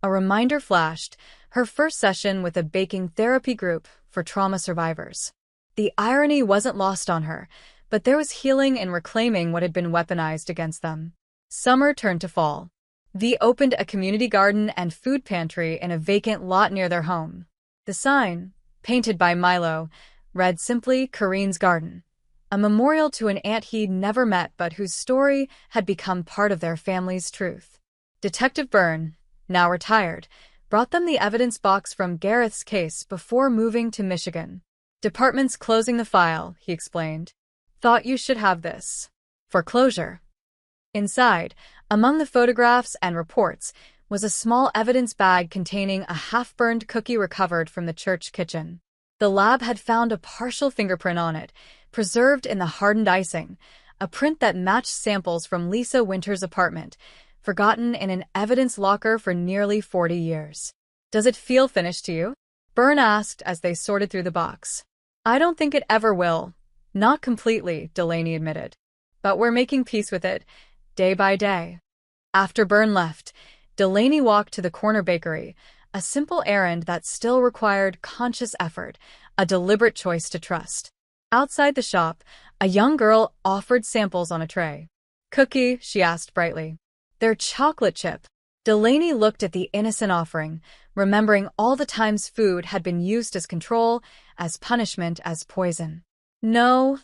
a reminder flashed, her first session with a baking therapy group for trauma survivors. The irony wasn't lost on her, but there was healing in reclaiming what had been weaponized against them. Summer turned to fall. V opened a community garden and food pantry in a vacant lot near their home. The sign, painted by Milo, read simply Corinne's Garden, a memorial to an aunt he'd never met but whose story had become part of their family's truth. Detective Byrne, now retired, brought them the evidence box from Gareth's case before moving to Michigan. "Department's closing the file," he explained. "Thought you should have this. For closure." Inside, among the photographs and reports, was a small evidence bag containing a half-burned cookie recovered from the church kitchen. The lab had found a partial fingerprint on it, preserved in the hardened icing, a print that matched samples from Lisa Winter's apartment, forgotten in an evidence locker for nearly 40 years. "Does it feel finished to you?" Byrne asked as they sorted through the box. "I don't think it ever will. Not completely," Delaney admitted. "But we're making peace with it, day by day." After Byrne left, Delaney walked to the corner bakery, a simple errand that still required conscious effort, a deliberate choice to trust. Outside the shop, a young girl offered samples on a tray. "Cookie?" she asked brightly. "They're chocolate chip." Delaney looked at the innocent offering, remembering all the times food had been used as control, as punishment, as poison. "No,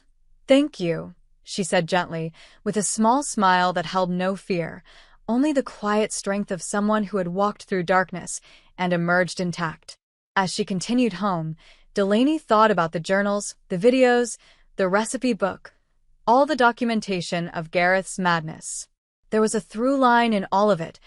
thank you," she said gently, with a small smile that held no fear, only the quiet strength of someone who had walked through darkness and emerged intact. As she continued home, Delaney thought about the journals, the videos, the recipe book, all the documentation of Gareth's madness. There was a through line in all of it,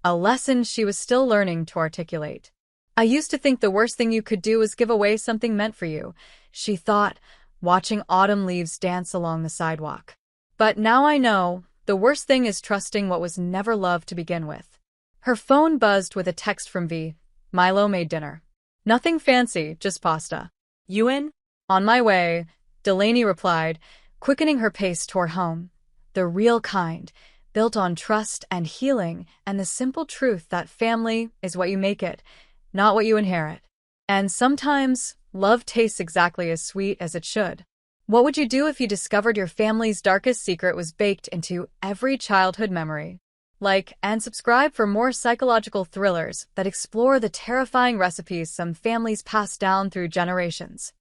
a lesson she was still learning to articulate. "I used to think the worst thing you could do was give away something meant for you," she thought, watching autumn leaves dance along the sidewalk. "But now I know, the worst thing is trusting what was never loved to begin with." Her phone buzzed with a text from V. "Milo made dinner. Nothing fancy, just pasta. You in?" "On my way," Delaney replied, quickening her pace toward home. The real kind, built on trust and healing and the simple truth that family is what you make it, not what you inherit. And sometimes, love tastes exactly as sweet as it should. What would you do if you discovered your family's darkest secret was baked into every childhood memory? Like and subscribe for more psychological thrillers that explore the terrifying recipes some families pass down through generations.